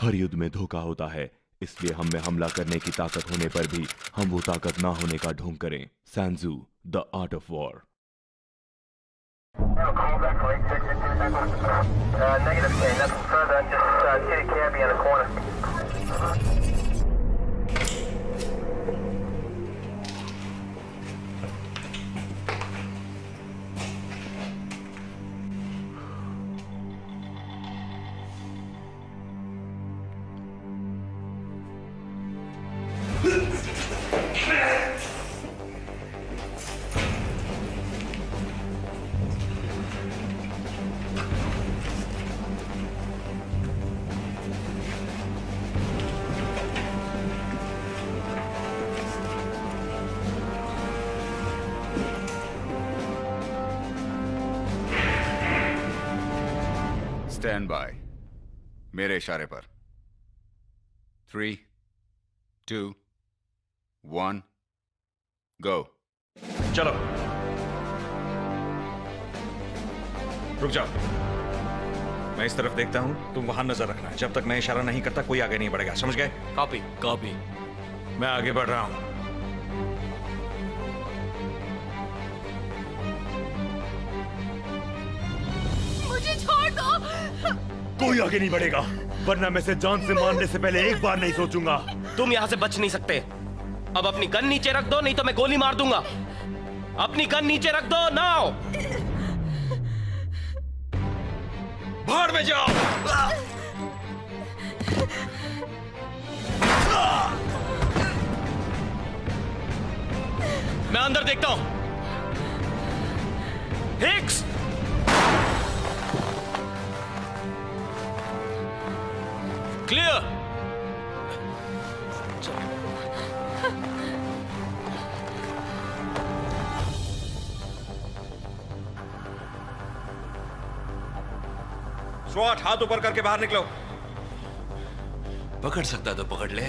हर युद्ध में धोखा होता है, इसलिए हम में हमला करने की ताकत होने पर भी हम वो ताकत ना होने का ढोंग करें। Sun Tzu, the art of war. Negative, K. Nothing further. Just get a cabbie in the corner. Stand by. मेरे इशारे पर 3, 2, 1 गो। चलो रुक जाओ, मैं इस तरफ देखता हूं, तुम वहां नजर रखना। जब तक मैं इशारा नहीं करता कोई आगे नहीं बढ़ेगा, समझ गए? कॉपी। कॉपी। मैं आगे बढ़ रहा हूं। मुझे छोड़ दो। कोई आगे नहीं बढ़ेगा, वरना मैं इसे जान से मारने से पहले एक बार नहीं सोचूंगा। तुम यहां से बच नहीं सकते। अब अपनी गन नीचे रख दो, नहीं तो मैं गोली मार दूंगा। अपनी गन नीचे रख दो नाउ। भाड़ में जाओ। मैं अंदर देखता हूं। Hicks, clear. स्वॉट, हाथ ऊपर करके बाहर निकलो। पकड़ सकता तो पकड़ ले।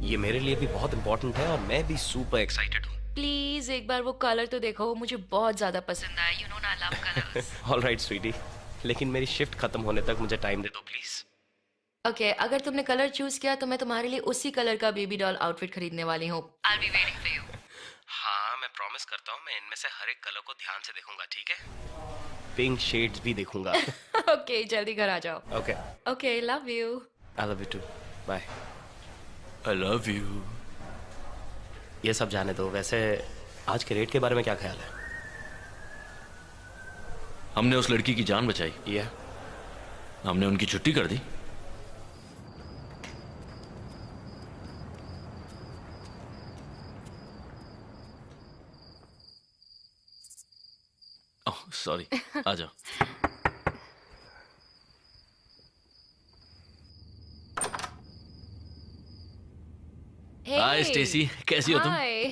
ये मेरे लिए भी बहुत इंपॉर्टेंट है और मैं भी सुपर एक्साइटेड हूँ। प्लीज एक बार वो कलर तो देखो, वो मुझे बहुत ज्यादा पसंद आया। यू नो ना, लव कलर्स। ऑलराइट स्वीटी, लेकिन मेरी शिफ्ट खत्म होने तक मुझे टाइम दे दो प्लीज। ओके, अगर तुमने कलर चूज किया तो मैं तुम्हारे लिए उसी कलर का बेबी डॉल आउटफिट खरीदने वाली हूँ। I will be waiting for you. हाँ, मैं प्रॉमिस करता हूँ मैं इनमें से हर एक कलर को ध्यान से देखूंगा, ठीक है? पिंक शेड्स भी देखूंगा। ओके, जल्दी घर आ जाओ। Okay. Okay, love you. I love you too. Bye. I love you. ये सब जाने दो। वैसे आज के रेट के बारे में क्या ख्याल है? हमने उस लड़की की जान बचाई। ये हमने उनकी छुट्टी कर दी। ओह सॉरी, आ जाओ। हाय स्टेसी, कैसी हो तुम? हाय,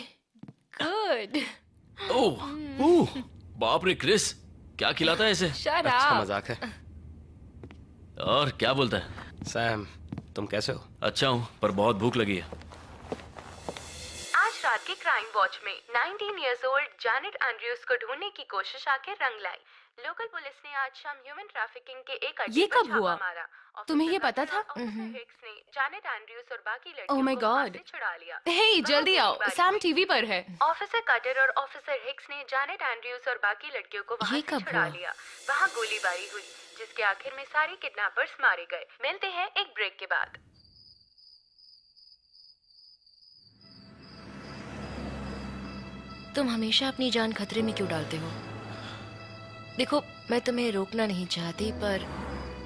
गुड। ओह बाप रे क्रिस, क्या खिलाता है इसे? शट अच्छा अप। मजाक है। और क्या बोलता है? सैम, तुम कैसे हो? अच्छा हूँ, पर बहुत भूख लगी है। आज रात के क्राइम वॉच में 19 इयर्स ओल्ड जैनेट एंड्रयूज को ढूंढने की कोशिश आके रंग लाई। लोकल पुलिस ने आज शाम ह्यूमन ट्रैफिकिंग के एक अड्डे ये पर कब हुआ? छापा मारा। तुम्हें ये पता था? हिक्स ने जैनेट एंड्रयूज और बाकी Oh लड़कियों my को वहां God. से छुड़ा लिया। हे जल्दी आओ, सैम टीवी पर है। ऑफिसर कटर और ऑफिसर हिक्स ने जैनेट एंड्रयूज और बाकी लड़कियों को वहां ये से कब छुड़ा हुआ? लिया। वहां गोलीबारी हुई, जिसके आखिर में सारे किडनैपर्स मारे गए। मिलते हैं एक ब्रेक के बाद। तुम हमेशा अपनी जान खतरे में क्यों डालते हो? देखो, मैं तुम्हें रोकना नहीं चाहती, पर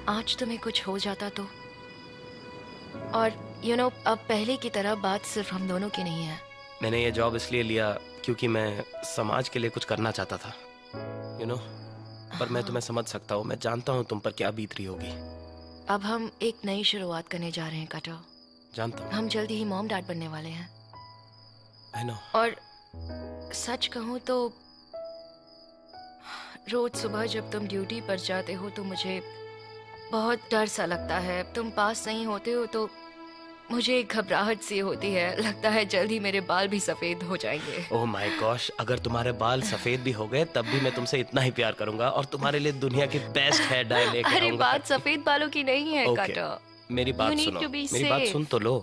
आज तुम्हें कुछ हो जाता तो। और अब पहले की तरह बात सिर्फ हम दोनों की नहीं है। मैंने ये जॉब इसलिए लिया क्योंकि मैं समाज के लिए कुछ करना चाहता था, पर मैं तुम्हें समझ सकता हूँ। मैं जानता हूँ तुम पर क्या बीत रही होगी। अब हम एक नई शुरुआत करने जा रहे हैं कटर। जानता हूँ। हम जल्दी ही मॉम डैड बनने वाले हैं। I know। और सच कहूँ तो रोज सुबह जब तुम ड्यूटी पर जाते हो तो मुझे बहुत डर सा लगता है। तुम पास नहीं होते हो तो मुझे घबराहट सी होती है। लगता है जल्दी मेरे बाल भी सफेद हो जाएंगे। ओह माय गॉश, अगर तुम्हारे बाल सफेद भी हो गए तब भी मैं तुमसे इतना ही प्यार करूंगा और तुम्हारे लिए दुनिया की बेस्ट हेयर डाई लेकर अरे आऊंगा। बात सफेद बालों की नहीं है Okay. कटर। मेरी बात You need सुनो, to be मेरी बात safe. सुन तो लो।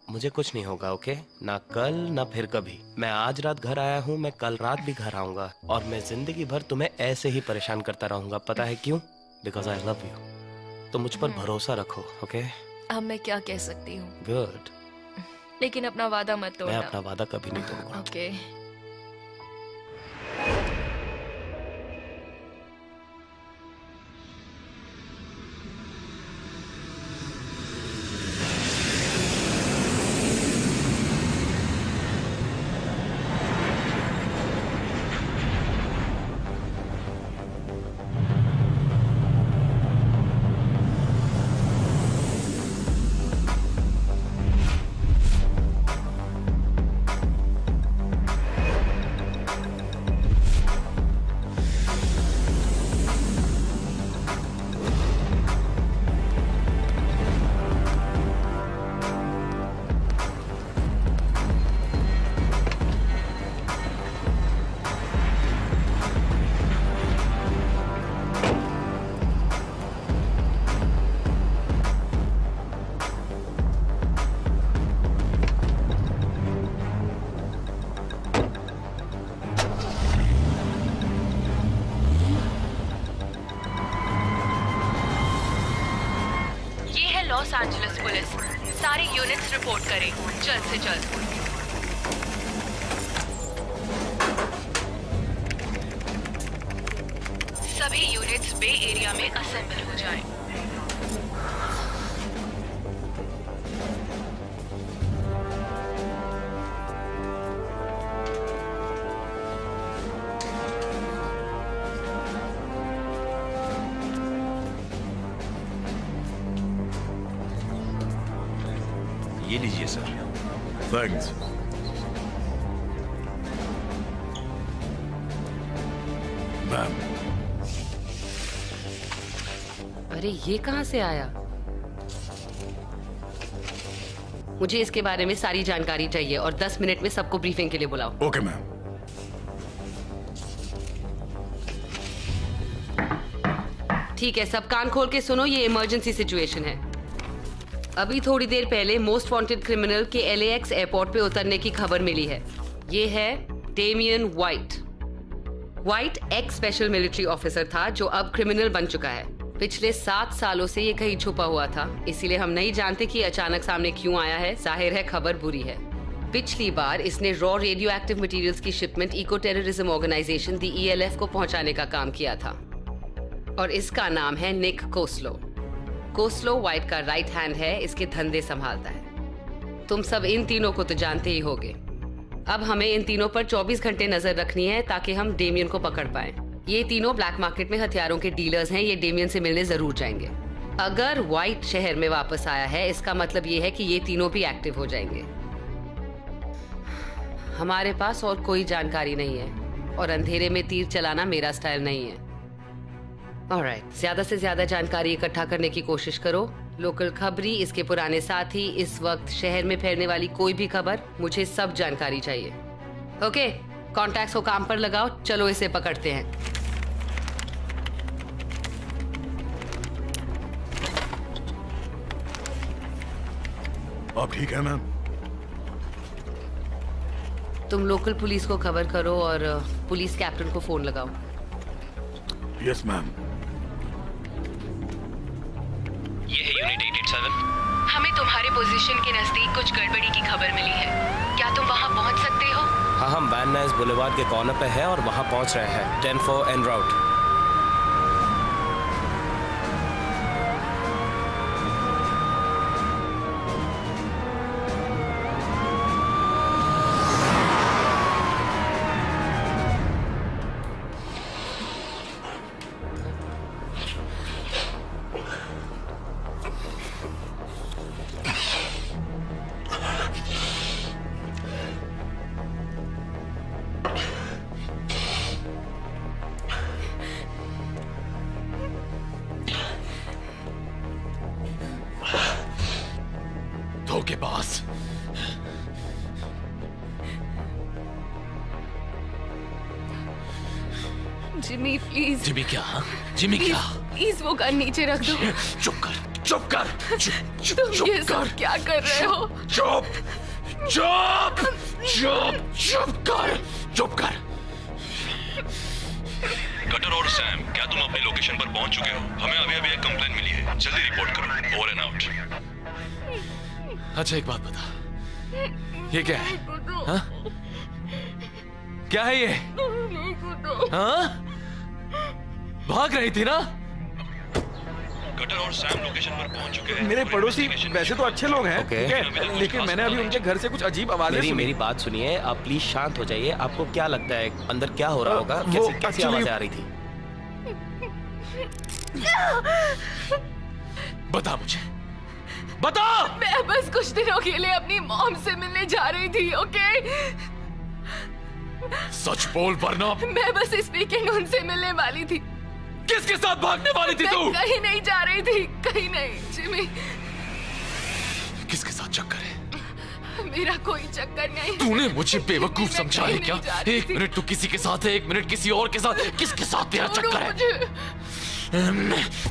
मुझे कुछ नहीं होगा, ओके? ना कल ना फिर कभी। मैं आज रात घर आया हूँ, मैं कल रात भी घर आऊंगा और मैं जिंदगी भर तुम्हें ऐसे ही परेशान करता रहूंगा। पता है क्यों? Because I love you. तो मुझ पर भरोसा रखो, ओके? अब मैं क्या कह सकती हूँ? गुड। लेकिन अपना वादा मत मैं तोड़ना। अपना वादा कभी नहीं तोड़ूंगा। ओके। लॉस एंजलिस पुलिस, सारी यूनिट्स रिपोर्ट करें जल्द से जल्द। सभी यूनिट्स बे एरिया में असेंबल हो जाएं। ये लीजिए सर। थैंक्स। मैम, अरे ये कहां से आया? मुझे इसके बारे में सारी जानकारी चाहिए और 10 मिनट में सबको ब्रीफिंग के लिए बुलाओ। Okay ma'am. ठीक है, सब कान खोल के सुनो, ये इमरजेंसी सिचुएशन है। अभी थोड़ी देर पहले मोस्ट वांटेड क्रिमिनल के LAX एयरपोर्ट पे उतरने की खबर मिली है। ये है Damien White. White ex special military officer था जो अब क्रिमिनल बन चुका है। पिछले 7 सालों से ये कहीं छुपा हुआ था, इसीलिए हम नहीं जानते कि अचानक सामने क्यों आया है। जाहिर है खबर बुरी है। पिछली बार इसने रॉ रेडियो एक्टिव मटीरियल्स की शिपमेंट इको टेररिज्म ऑर्गेनाइजेशन दी ELF को पहुंचाने का काम किया था और इसका नाम है निक कोस्लो। कोस्लो वाइट का राइट हैंड है, इसके धंधे संभालता है। तुम सब इन तीनों को तो जानते ही होगे। अब हमें इन तीनों पर 24 घंटे नजर रखनी है ताकि हम डेमियन को पकड़ पाएं। ये तीनों ब्लैक मार्केट में हथियारों के डीलर्स हैं। ये डेमियन से मिलने जरूर जाएंगे। अगर वाइट शहर में वापस आया है, इसका मतलब ये है कि ये तीनों भी एक्टिव हो जाएंगे। हमारे पास और कोई जानकारी नहीं है और अंधेरे में तीर चलाना मेरा स्टाइल नहीं है। ऑलराइट, ज्यादा से ज्यादा जानकारी इकट्ठा करने की कोशिश करो। लोकल खबरी, इसके पुराने साथी, इस वक्त शहर में फैलने वाली कोई भी खबर, मुझे सब जानकारी चाहिए। ओके, कॉन्टैक्ट्स को काम पर लगाओ। चलो इसे पकड़ते हैं। अब ठीक है मैम? तुम लोकल पुलिस को खबर करो और पुलिस कैप्टन को फोन लगाओ। Yes ma'am. ये है यूनिट 887। हमें तुम्हारे पोजीशन के नजदीक कुछ गड़बड़ी की खबर मिली है। क्या तुम वहां पहुंच सकते हो? हाँ, हम वैन नाइस बुलेवार्ड के कॉर्नर पे है और वहाँ पहुँच रहे हैं। 10-4 एन राउट। धोखेबाज। Jimmy please. जिमी क्या? जिमी क्या? प्लीज वो गन नीचे रख दो। चुप कर, चुप कर, तुम ये सब क्या कर रहे हो? चुप, चुप, चुप, चुप कर, चुप कर। कटर और सैम, क्या तुम अपनी लोकेशन पर पहुंच चुके हो? हमें अभी अभी एक कंप्लेंट मिली है, जल्दी रिपोर्ट करो। Over and out. अच्छा एक बात बता, ये क्या है? हाँ? क्या है ये? हाँ? भाग रही थी ना? कटर और सैम लोकेशन पर पहुंच चुके हैं। मेरे पड़ोसी वैसे तो अच्छे लोग हैं, ठीक है, लेकिन मैंने अभी उनके घर से कुछ अजीब आवाजें सुनी। मेरी बात सुनिए, आप प्लीज शांत हो जाइए। आपको क्या लगता है अंदर क्या हो रहा होगा? कैसी आवाजें आ रही थी? बता मुझे, बता। मैं बस कुछ दिनों के लिए अपनी मॉम से मिलने जा रही थी, ओके? सच बोल वरना। मैं बस इस वीकेंड उनसे मिलने वाली थी। किसके साथ भागने वाली थी तू? कहीं नहीं जा रही थी, कहीं नहीं। जिमी, किसके साथ चक्कर है? मेरा कोई चक्कर नहीं। तूने मुझे बेवकूफ समझा है क्या? एक मिनट तू किसी के साथ है, एक मिनट किसी और के साथ। किसके साथ तेरा चक्कर है?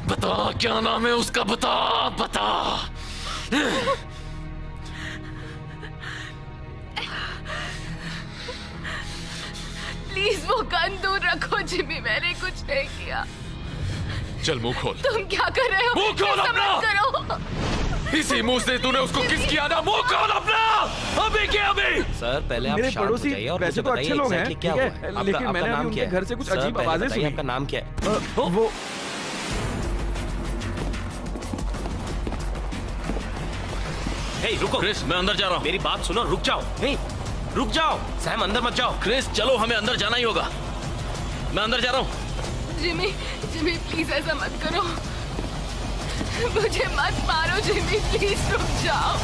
बता, क्या नाम है उसका? बता, बता। प्लीज वो गन दूर रखो जिमी, मैंने कुछ नहीं किया। चल मुंह खोल। तुम क्या कर रहे हो? मुंह खोल अपना। करो। इसी मुंह से तूने उसको किस किया ना? मुंह खोल अपना। अभी के अभी। सर पहले आप मेरे शांत हो पड़ोसी जाइए और वैसे मुझे तो अच्छे लोग हैं, क्या ठीक हुआ है, है? लेकिन मैंने अभी उनके घर से कुछ अजीब आवाजें सुनी। आपका नाम क्या है? वो हे रुको क्रिस, मैं अंदर जा रहा हूँ। मेरी बात सुनो, रुक जाओ। हे रुक जाओ सैम, अंदर मत जाओ। क्रिस चलो, हमें अंदर जाना ही होगा। मैं अंदर जा रहा हूँ। जिमी, जिमी प्लीज ऐसा मत करो। मुझे मत मारो जिमी, प्लीज रुक जाओ।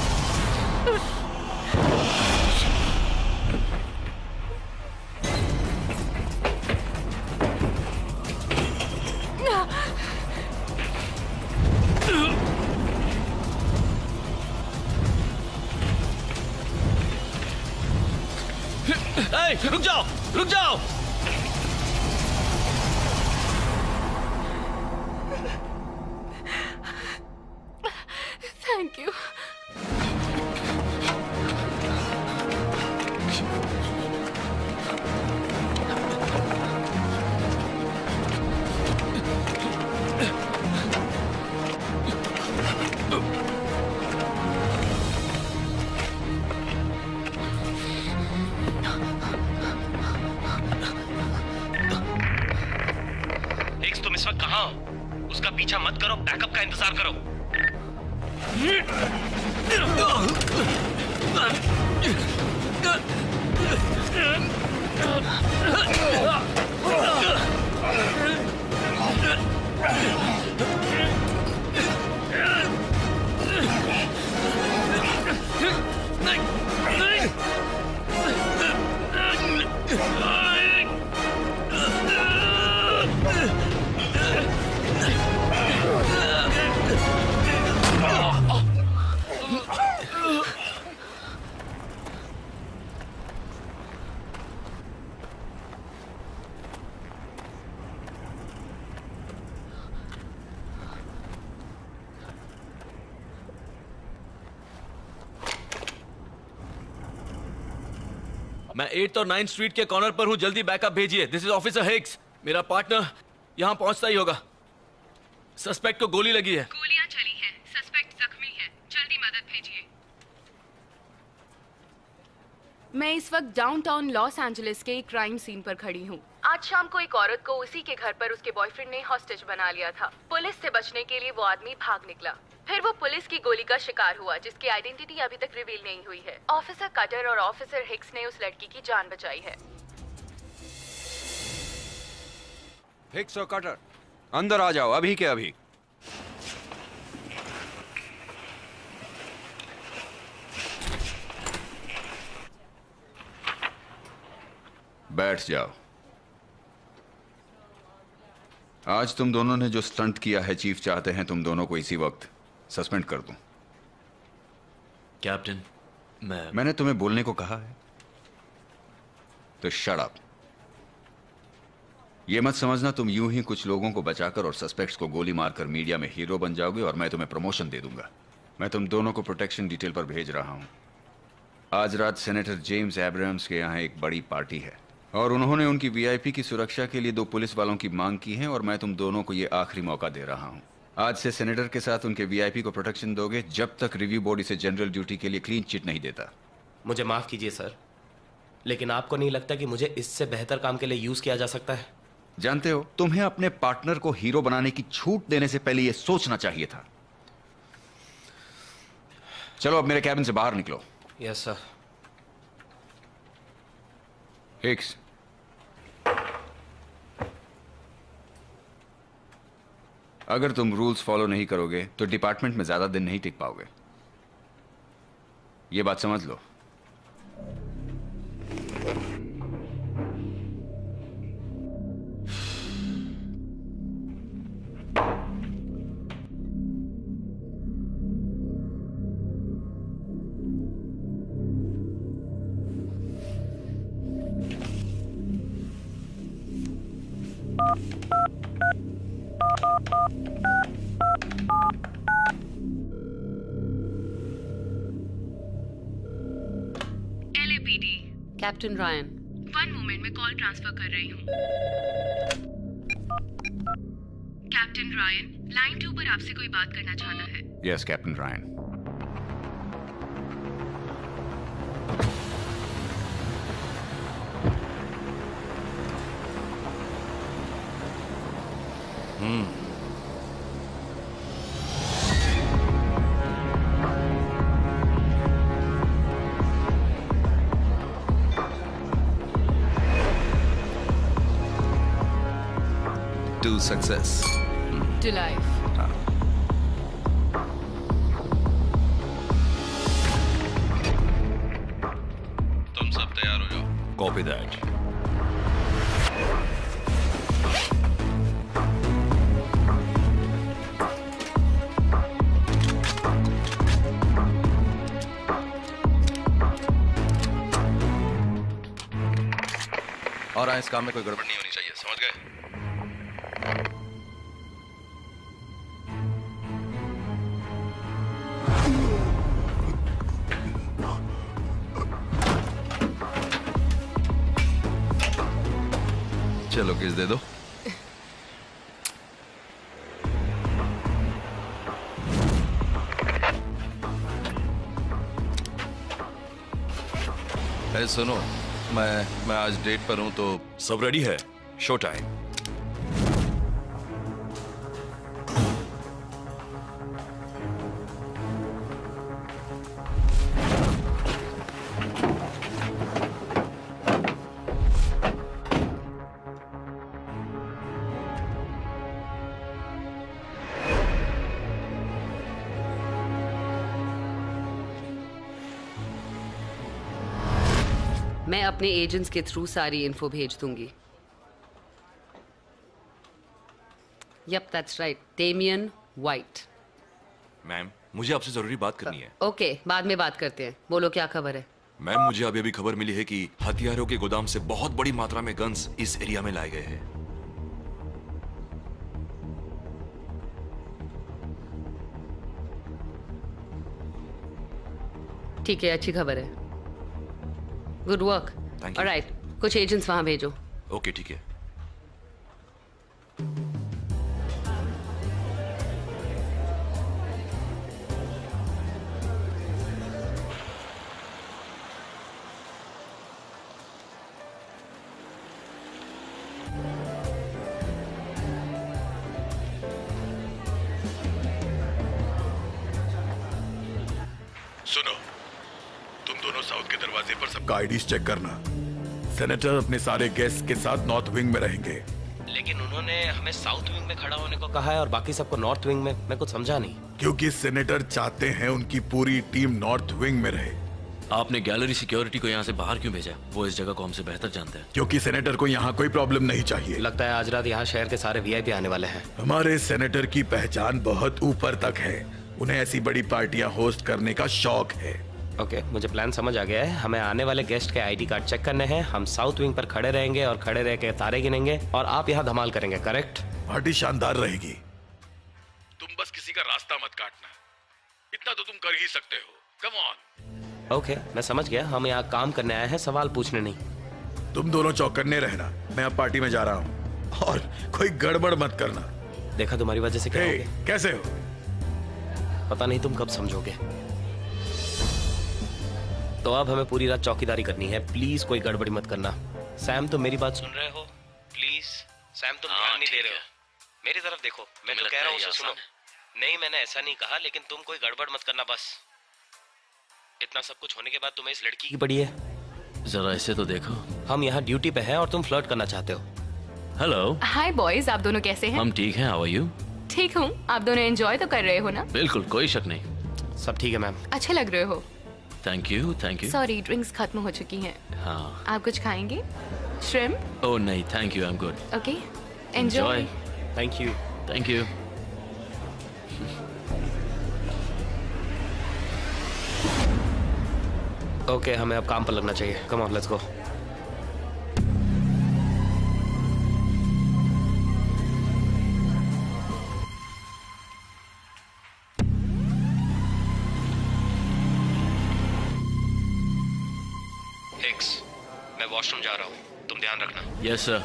रुक जाओ, रुक जाओ। Thank you. तुम इस वक्त कहाँ हो? उसका पीछा मत करो, बैकअप का इंतजार करो। मैं 8th और 9th स्ट्रीट के कॉर्नर पर हूँ, जल्दी बैकअप भेजिए। This is officer Hicks. मेरा पार्टनर यहाँ पहुंचता ही होगा। सस्पेक्ट को गोली लगी है। गोलियां चली हैं, सस्पेक्ट जख्मी है, जल्दी मदद भेजिए। मैं इस वक्त डाउनटाउन लॉस एंजलिस के एक क्राइम सीन पर खड़ी हूँ। आज शाम को एक औरत को उसी के घर पर उसके बॉयफ्रेंड ने हॉस्टेज बना लिया था। पुलिस से बचने के लिए वो आदमी भाग निकला, फिर वो पुलिस की गोली का शिकार हुआ, जिसकी आइडेंटिटी अभी तक रिवील नहीं हुई है। ऑफिसर कटर और ऑफिसर हिक्स ने उस लड़की की जान बचाई है। हिक्स और कटर अंदर आ जाओ, अभी के अभी। बैठ जाओ। आज तुम दोनों ने जो स्टंट किया है, चीफ चाहते हैं तुम दोनों को इसी वक्त सस्पेंड कर दूं। कैप्टन, मैंने तुम्हें बोलने को कहा है तो शट अप। ये मत समझना तुम यूं ही कुछ लोगों को बचाकर और सस्पेक्ट्स को गोली मारकर मीडिया में हीरो बन जाओगे और मैं तुम्हें प्रमोशन दे दूंगा। मैं तुम दोनों को प्रोटेक्शन डिटेल पर भेज रहा हूं। आज रात सेनेटर जेम्स एब्राहम्स के यहाँ एक बड़ी पार्टी है और उन्होंने उनकी वीआईपी की सुरक्षा के लिए 2 पुलिस वालों की मांग की है और मैं तुम दोनों को ये आखिरी मौका दे रहा हूं। आज से सेनेटर के साथ उनके वीआईपी को प्रोटेक्शन दोगे जब तक रिव्यू बोर्ड इसे जनरल ड्यूटी के लिए क्लीन चिट नहीं देता। मुझे माफ कीजिए सर, लेकिन आपको नहीं लगता कि मुझे इससे बेहतर काम के लिए यूज किया जा सकता है? जानते हो, तुम्हें अपने पार्टनर को हीरो बनाने की छूट देने से पहले यह सोचना चाहिए था। चलो अब मेरे कैबिन से बाहर निकलो। Yes sir. हिक्स, अगर तुम रूल्स फॉलो नहीं करोगे तो डिपार्टमेंट में ज्यादा दिन नहीं टिक पाओगे। यह बात समझ लो। Captain Ryan. 1 मोमेंट में कॉल ट्रांसफर कर रही हूँ। कैप्टन रायन, लाइन 2 पर आपसे कोई बात करना चाहता है। Yes captain Ryan. To success. To life. तुम सब तैयार हो जाओ। Copy that. और इस काम में कोई गड़बड़ नहीं होनी चाहिए, समझ गए? चलो किस दे दो। सुनो, मैं आज डेट पर हूं तो सब रेडी है? Show time. मैं अपने एजेंट्स के थ्रू सारी इन्फो भेज दूंगी। Yup, that's right, Damien White. Ma'am, मुझे आपसे जरूरी बात करनी है। ओके, बाद में बात करते हैं। बोलो क्या खबर है? मैम, मुझे अभी अभी खबर मिली है कि हथियारों के गोदाम से बहुत बड़ी मात्रा में गन्स इस एरिया में लाए गए हैं। ठीक है, अच्छी खबर है। Good work. ऑलराइट, कुछ एजेंट्स वहां भेजो। ओके ठीक है। सुनो, तुम दोनों साउथ के दरवाजे पर सबका आईडीज चेक करना। सेनेटर अपने सारे गेस्ट के साथ नॉर्थ विंग में रहेंगे। लेकिन उन्होंने हमें साउथ विंग में खड़ा होने को कहा है और बाकी सबको नॉर्थ विंग में। मैं कुछ समझा नहीं। क्योंकि सेनेटर चाहते हैं उनकी पूरी टीम नॉर्थ विंग में रहे। आपने गैलरी सिक्योरिटी को यहाँ से बाहर क्यों भेजा? वो इस जगह को हमसे बेहतर जानते हैं। क्योंकि सेनेटर को यहाँ कोई प्रॉब्लम नहीं चाहिए। लगता है आज रात यहाँ शहर के सारे वीआईपी आने वाले हैं। हमारे सेनेटर की पहचान बहुत ऊपर तक है। उन्हें ऐसी बड़ी पार्टियां होस्ट करने का शौक है। ओके, मुझे प्लान समझ आ गया है। हमें आने वाले गेस्ट के आईडी कार्ड चेक करने हैं। हम साउथ विंग पर खड़े रहेंगे और खड़े रह के तारे गिनेंगे और आप यहाँ धमाल करेंगे। करेक्ट? पार्टी शानदार रहेगी। तुम बस किसी का रास्ता मत काटना। इतना तो तुम कर ही सकते हो। Come on. ओके, मैं समझ गया। हम यहाँ काम करने आए हैं, सवाल पूछने नहीं। तुम दोनों चौकन्ने रहना। मैं अब पार्टी में जा रहा हूँ और कोई गड़बड़ मत करना। देखा, तुम्हारी वजह से क्या हो गया। कैसे हो? पता नहीं तुम कब समझोगे। तो अब हमें पूरी रात चौकीदारी करनी है। प्लीज कोई गड़बड़ी मत करना। सैम, तुम मेरी बात सुन रहे हो? प्लीज सैम, तुम ध्यान नहीं दे रहे हो। मेरी तरफ देखो, मैं तो कह रहा हूँ उसे सुनो। नहीं, मैंने ऐसा नहीं कहा, लेकिन तुम कोई गड़बड़ मत करना बस। इतना सब कुछ होने के बाद तुम्हें इस लड़की की पड़ी है। जरा इसे तो देखो। हम यहाँ ड्यूटी पे हैं और तुम फ्लर्ट करना चाहते हो। हेलो। हाय बॉयज, आप दोनों कैसे हैं? हम ठीक हैं। How are you? ठीक हूँ। आप दोनों एंजॉय तो कर रहे हो ना? बिल्कुल, कोई शक नहीं। सब ठीक है मैम। अच्छे लग रहे हो। Thank you, thank you. Sorry, drinks खत्म हो चुकी हैं। हाँ। आप कुछ खाएंगे? श्रिम्प? ओह नहीं, thank you, I am good. Okay, enjoy. Thank you. Thank you. Okay, हमें अब काम पर लगना चाहिए। Come on, let's go. मैं वॉशरूम जा रहा हूँ, तुम ध्यान रखना। Yes sir.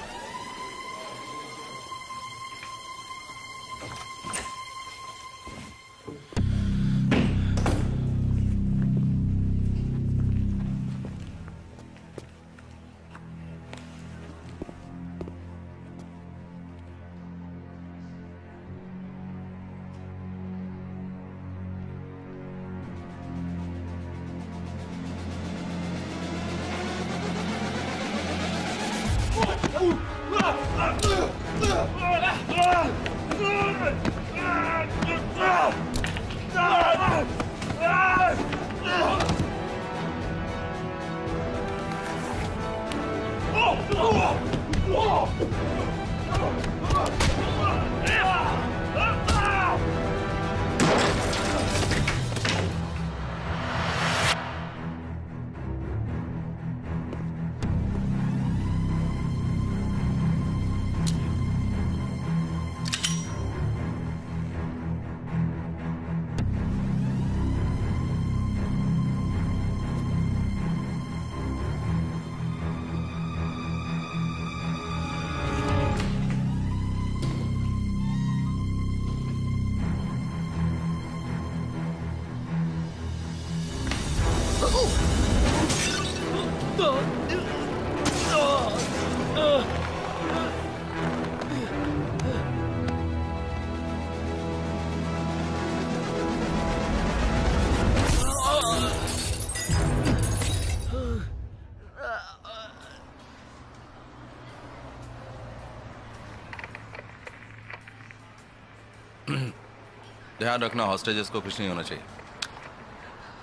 ध्यान रखना, हॉस्टेजेस को कुछ नहीं होना चाहिए।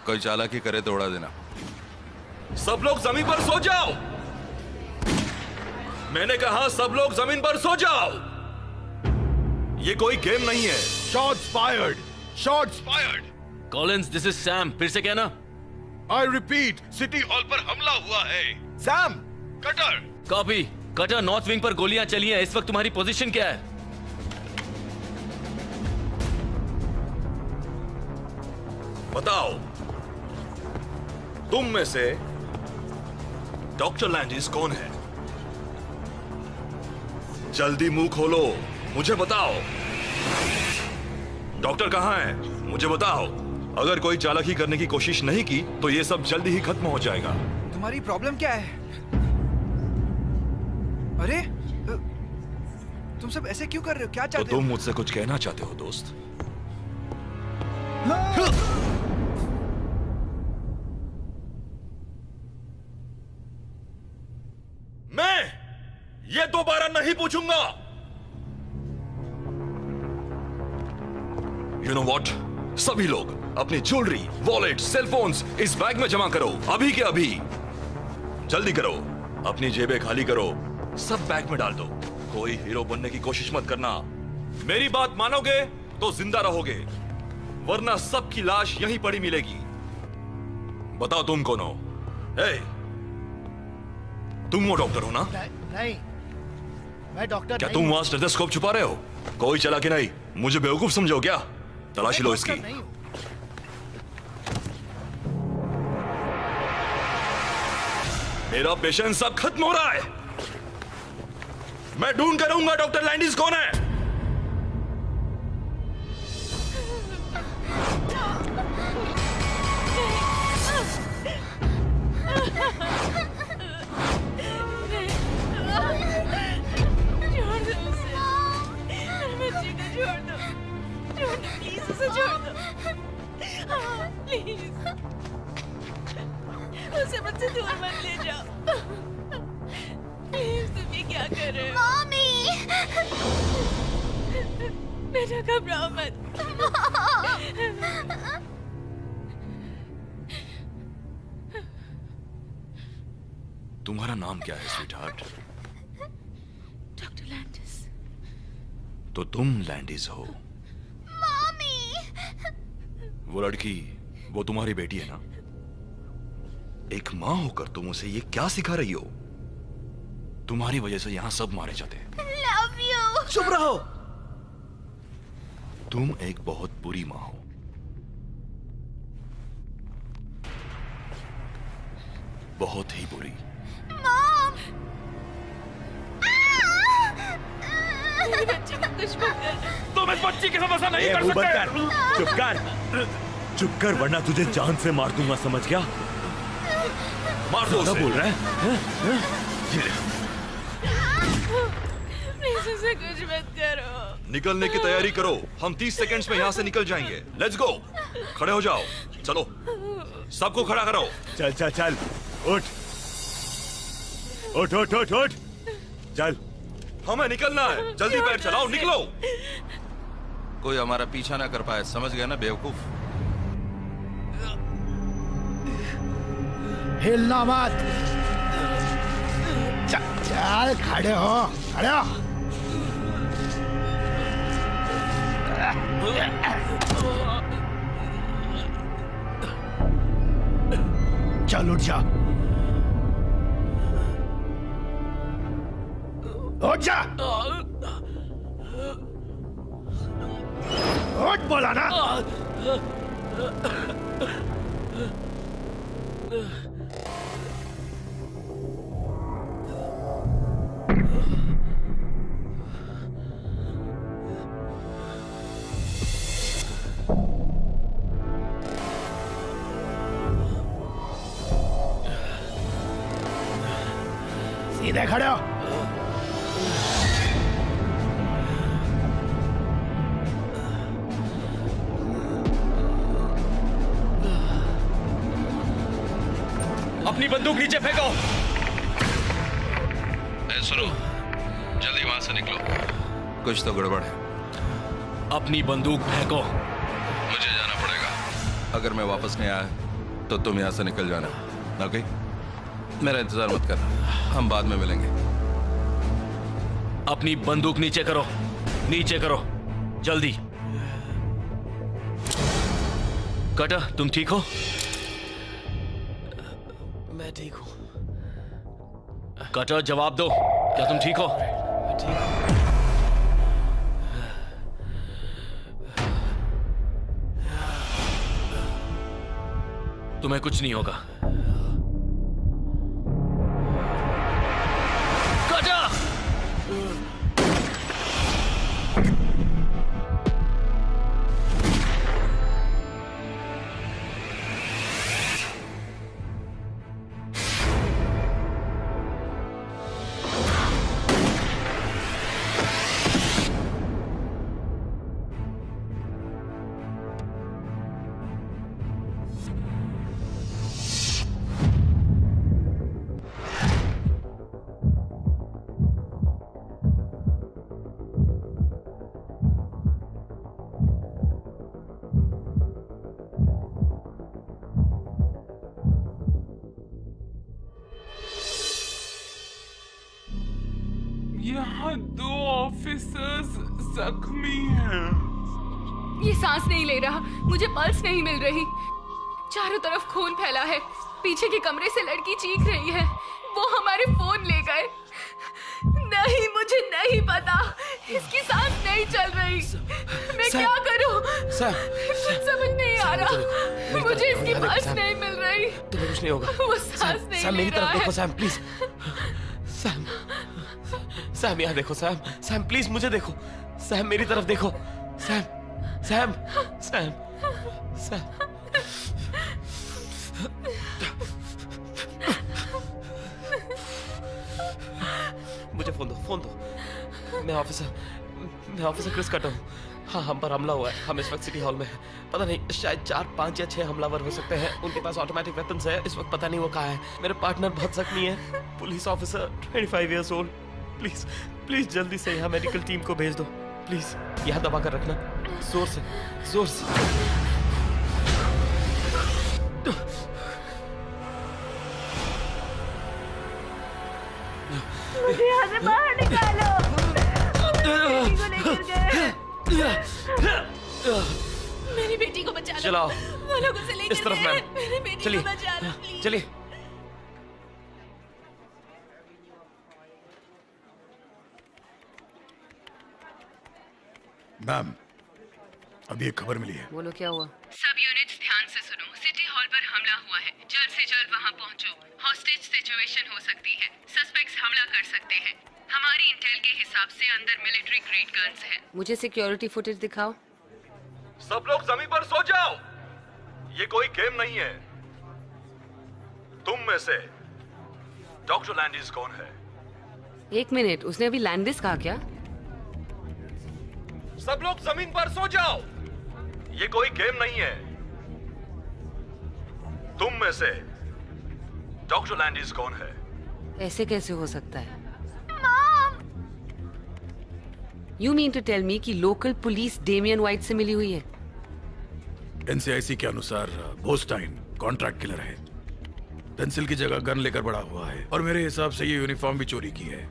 कोई चालाकी करे तो उड़ा देना। सब लोग जमीन पर सो जाओ। मैंने कहा सब लोग जमीन पर सो जाओ। ये कोई गेम नहीं है। Shots fired, shots fired. Collins, this is Sam. फिर से कहना। आई रिपीट, सिटी हॉल पर हमला हुआ है। Sam, cutter. Copy. Cutter, north wing पर गोलियां चली हैं। इस वक्त तुम्हारी पोजीशन क्या है? बताओ, तुम में से डॉक्टर लैंडिस कौन है? जल्दी मुंह खोलो, मुझे बताओ। डॉक्टर कहाँ है? मुझे बताओ। अगर कोई चालाकी करने की कोशिश नहीं की तो ये सब जल्दी ही खत्म हो जाएगा। तुम्हारी प्रॉब्लम क्या है? अरे तुम सब ऐसे क्यों कर रहे हो? क्या चाहते हो? तो तुम मुझसे कुछ कहना चाहते हो दोस्त? मैं ये दोबारा नहीं पूछूंगा। You know what? सभी लोग अपनी ज्वेलरी, वॉलेट, सेलफोन्स इस बैग में जमा करो, अभी के अभी। जल्दी करो, अपनी जेबें खाली करो, सब बैग में डाल दो। कोई हीरो बनने की कोशिश मत करना। मेरी बात मानोगे तो जिंदा रहोगे, वरना सबकी लाश यहीं पड़ी मिलेगी। बताओ तुम कौन हो? तुम वो डॉक्टर हो ना? नहीं, मैं डॉक्टर क्या नहीं तुम वहां स्टेथोस्कोप छुपा रहे हो? कोई चला कि नहीं? मुझे बेवकूफ समझो क्या? तलाशी लो इसकी। मेरा पेशेंस अब खत्म हो रहा है। मैं ढूंढ कर रहूंगा डॉक्टर लैंडिस कौन है। प्लीज उसे छोड़ दो, प्लीज उसे मुझसे दूर मत ले जाओ। प्लीज तुम ये क्या कर रहे हो? मम्मी बेटा घबराओ मत। तुम्हारा नाम क्या है स्वीटहार्ट? Doctor Landis. तो तुम लैंडिस हो? वो लड़की, वो तुम्हारी बेटी है ना? एक माँ होकर तुम उसे ये क्या सिखा रही हो? तुम्हारी वजह से यहां सब मारे जाते हैं। Love you। चुप रहो। तुम एक बहुत बुरी माँ हो। बहुत ही बुरी। मेरी बच्ची को कुछ मत कर। तुम इस बच्ची की समस्या नहीं कर सकते। चुप कर, चुप कर, वरना तुझे जान से मार दूंगा, समझ गया? मार दो उसे। बोल रहा है? प्लीज उसे कुछ मत करो। निकलने की तैयारी करो, हम 30 सेकंड्स में यहाँ से निकल जाएंगे। Let's go. खड़े हो जाओ, चलो सबको खड़ा करो। चल चल चल, उठ उठ उठ उठ उठ, चल। हमें निकलना है, जल्दी पैर चलाओ, निकलो। कोई हमारा पीछा ना कर पाए, समझ गया ना बेवकूफ? हिलना मत। चल खड़े हो, खड़े हो। चल उठ जा, उठ जा, उठ बोला ना। सीधे खड़े हो। अपनी बंदूक नीचे फेंको। सुनो, जल्दी वहां से निकलो। कुछ तो गड़बड़ है। अपनी बंदूक फेंको। मुझे जाना पड़ेगा। अगर मैं वापस नहीं आया तो तुम यहां से निकल जाना, ओके? मेरा इंतजार मत कर, हम बाद में मिलेंगे। अपनी बंदूक नीचे करो, नीचे करो, जल्दी। कटर, तुम ठीक हो? मैं ठीक हूं। कटर, जवाब दो, क्या तुम ठीक हो? ठीक हूं। तुम्हें कुछ नहीं होगा। यहाँ 2 ऑफिसर्स जख्मी हैं। ये सांस नहीं ले रहा, मुझे पल्स नहीं मिल रही, चारों तरफ खून फैला है। पीछे के कमरे से लड़की चीख रही है। वो हमारे फोन ले गए। नहीं, मुझे नहीं पता, इसकी सांस नहीं चल रही। मैं क्या करूं? कुछ समझ नहीं आ रहा। मुझे इसकी पल्स नहीं मिल रही। तुम्हें कुछ नहीं होगा। वो सांस नहीं सैम ले मेरी तरफ रहा देखो। है। सैम प्लीज, सैम यहाँ देखो। सैम प्लीज मुझे देखो। सैम मेरी तरफ देखो। सैम। मुझे फोन दो। मैं ऑफिसर क्रिस कटर हूँ। हाँ, हम पर हमला हुआ है। हम इस वक्त सिटी हॉल में हैं। पता नहीं, शायद 4, 5 या 6 हमलावर हो सकते हैं। उनके पास ऑटोमेटिक वेपन्स है। इस वक्त पता नहीं वो कहाँ है। मेरे पार्टनर बहुत जख्मी है, police officer 25 years old. Please जल्दी से यहाँ मेडिकल टीम को भेज दो। प्लीज यहाँ दबा कर रखना, जोर से। मुझे यहाँ से बाहर निकालो। बेटी को लेकर गए। मेरी बेटी को बचा लो। चलाओ। वो लोग उसे लेकर इस तरफ गए। मैम। मेरी बेटी चलिए। को बचा लो प्लीज। चलिए। मैम, अभी एक खबर मिली है। बोलो, क्या हुआ? सब यूनिट्स ध्यान से सुनो। सिटी हॉल पर हमला हुआ है। जल्द से जल्द वहां पहुंचो। हॉस्टेज सिचुएशन हो सकती है। सस्पेक्ट्स हमला कर सकते हैं। हमारी इंटेल के हिसाब से अंदर मिलिट्री ग्रेड गन्स हैं। मुझे सिक्योरिटी फुटेज दिखाओ। सब लोग जमीन पर सो जाओ। ये कोई गेम नहीं है। तुम में से डॉक्टर लैंडिस कौन है? 1 मिनट, उसने अभी लैंडिस कहा क्या? सब लोग जमीन पर सो जाओ। ये कोई गेम नहीं है। तुम में से डॉक्टर लैंडिस कौन है? ऐसे कैसे हो सकता है? You mean to tell me कि लोकल पुलिस डेमियन वाइट से मिली हुई है? एनसीआईसी के अनुसार बोस्टाइन कॉन्ट्रैक्ट किलर है। पेंसिल की जगह गन लेकर बड़ा हुआ है और मेरे हिसाब से ये यूनिफॉर्म भी चोरी की है।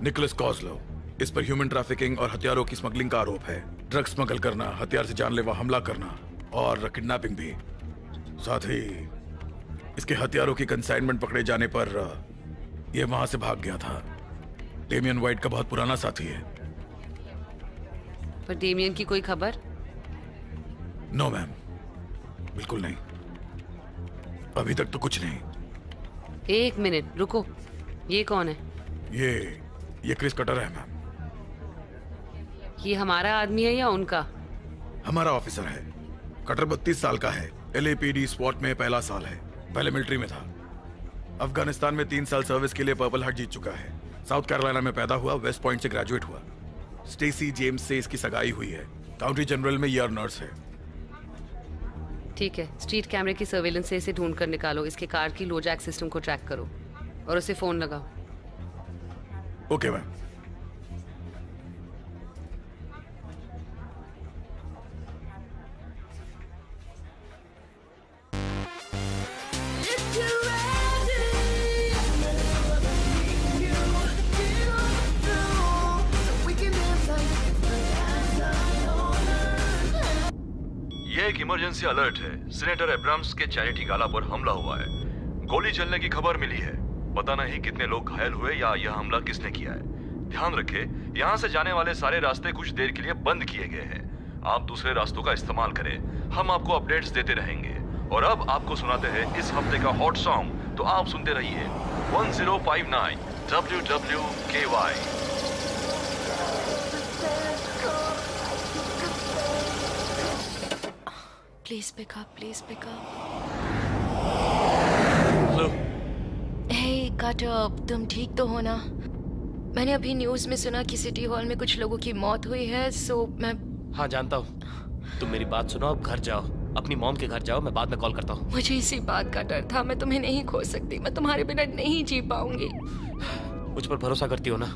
निकोलस कॉस्लो, इस पर ह्यूमन ट्रैफिकिंग और हथियारों की स्मगलिंग का आरोप है। ड्रग्स स्मगल करना, हथियार से जानलेवा हमला करना और किडनैपिंग भी। साथ ही इसके हथियारों की कंसाइनमेंट पकड़े जाने पर यह वहां से भाग गया था। डेमियन वाइट का बहुत पुराना साथी है। पर डेमियन की कोई खबर? नो मैम, बिल्कुल नहीं। अभी तक तो कुछ नहीं। 1 मिनट रुको, ये कौन है? ये क्रिस कटर है मैम। ये हमारा आदमी है या उनका? हमारा ऑफिसर है। कटर 32 साल का है। LAPD स्वॉट में पहला साल है। पहले मिलिट्री में था। अफगानिस्तान में 3 साल सर्विस के लिए पर्पल हार्ट जीत चुका है। साउथ कैरोलिना में पैदा हुआ, वेस्ट पॉइंट से ग्रेजुएट हुआ। स्टेसी जेम्स से इसकी सगाई हुई है। काउंटी जनरल में ईयर नर्स है। ठीक है, स्ट्रीट कैमरे की सर्वेलेंस से इसे ढूंढ कर निकालो। इसके कार की लोजैक सिस्टम को ट्रैक करो और उसे फोन लगाओ। Okay ma'am. ये एक इमरजेंसी अलर्ट है। सीनेटर एब्राम्स के चैरिटी गाला पर हमला हुआ है। गोली चलने की खबर मिली है। पता नहीं कितने लोग घायल हुए या यह हमला किसने किया है। ध्यान रखें, यहाँ से जाने वाले सारे रास्ते कुछ देर के लिए बंद किए गए हैं। आप दूसरे रास्तों का इस्तेमाल करें। हम आपको अपडेट्स देते रहेंगे। और अब आपको सुनाते हैं इस हफ्ते का हॉट सॉन्ग। तो आप सुनते रहिए 1059 WWKY। Please pick up, please pick up. Hello. Hey, cutter, तुम ठीक तो हो ना? मैंने अभी न्यूज़ में सुना कि सिटी हॉल में कुछ लोगों की मौत हुई है, सो मैं... हाँ, जानता हूँ। तुम मेरी बात सुनो, अब घर जाओ। अपनी मॉम के घर जाओ, मैं बाद में कॉल करता हूँ। मुझे इसी बात का डर था। मैं तुम्हें नहीं खो सकती। मैं तुम्हारे बिना नहीं जी पाऊंगी। मुझ पर भरोसा करती हो ना?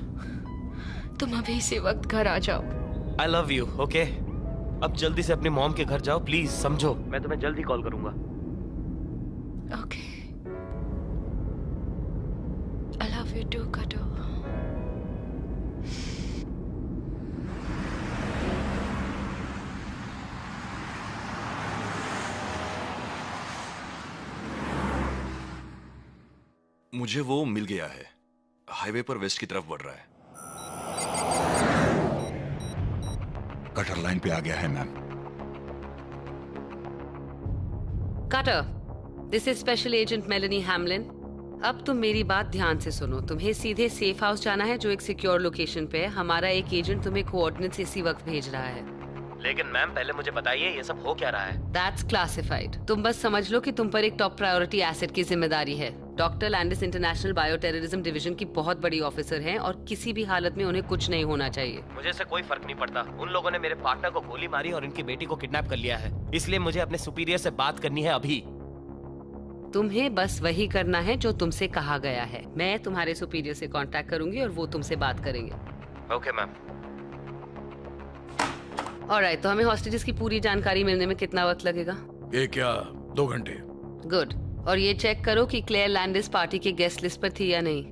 तुम अभी इसी वक्त घर आ जाओ। I love you, okay? अब जल्दी से अपनी मॉम के घर जाओ, प्लीज, समझो। मैं तुम्हें जल्दी कॉल करूंगा। Okay. I love you too, Kato. मुझे वो मिल गया है। हाईवे पर वेस्ट की तरफ बढ़ रहा है। कटर लाइन पे आ गया है ma'am. Cutter, this is special agent Melanie Hamelin. अब तुम मेरी बात ध्यान से सुनो। तुम्हें सीधे सेफ हाउस जाना है जो एक सिक्योर लोकेशन पे है। हमारा एक एजेंट तुम्हें कोऑर्डिनेट्स इसी वक्त भेज रहा है। लेकिन मैम पहले मुझे बताइए ये सब हो क्या रहा है? That's classified. तुम बस समझ लो कि तुम पर एक टॉप प्रायोरिटी एसेट की जिम्मेदारी है। Doctor Landis international bio terrorism division की बहुत बड़ी ऑफिसर हैं और किसी भी हालत में उन्हें कुछ नहीं होना चाहिए। मुझे इससे कोई फर्क नहीं पड़ता। उन लोगों ने मेरे पार्टनर को गोली मारी और इनकी बेटी को किडनैप कर लिया है। इसलिए मुझे अपने सुपीरियर से बात करनी है अभी। तुम्हें बस वही करना है जो तुमसे कहा गया है। मैं तुम्हारे सुपीरियर से कांटेक्ट करूंगी और वो तुमसे बात करेंगे। Okay ma'am. ऑलराइट, तो हमें हॉस्टेजेस की पूरी जानकारी मिलने में कितना वक्त लगेगा? 1 या 2 घंटे। गुड। और ये चेक करो कि क्लेयर लैंडिस पार्टी के गेस्ट लिस्ट पर थी या नहीं।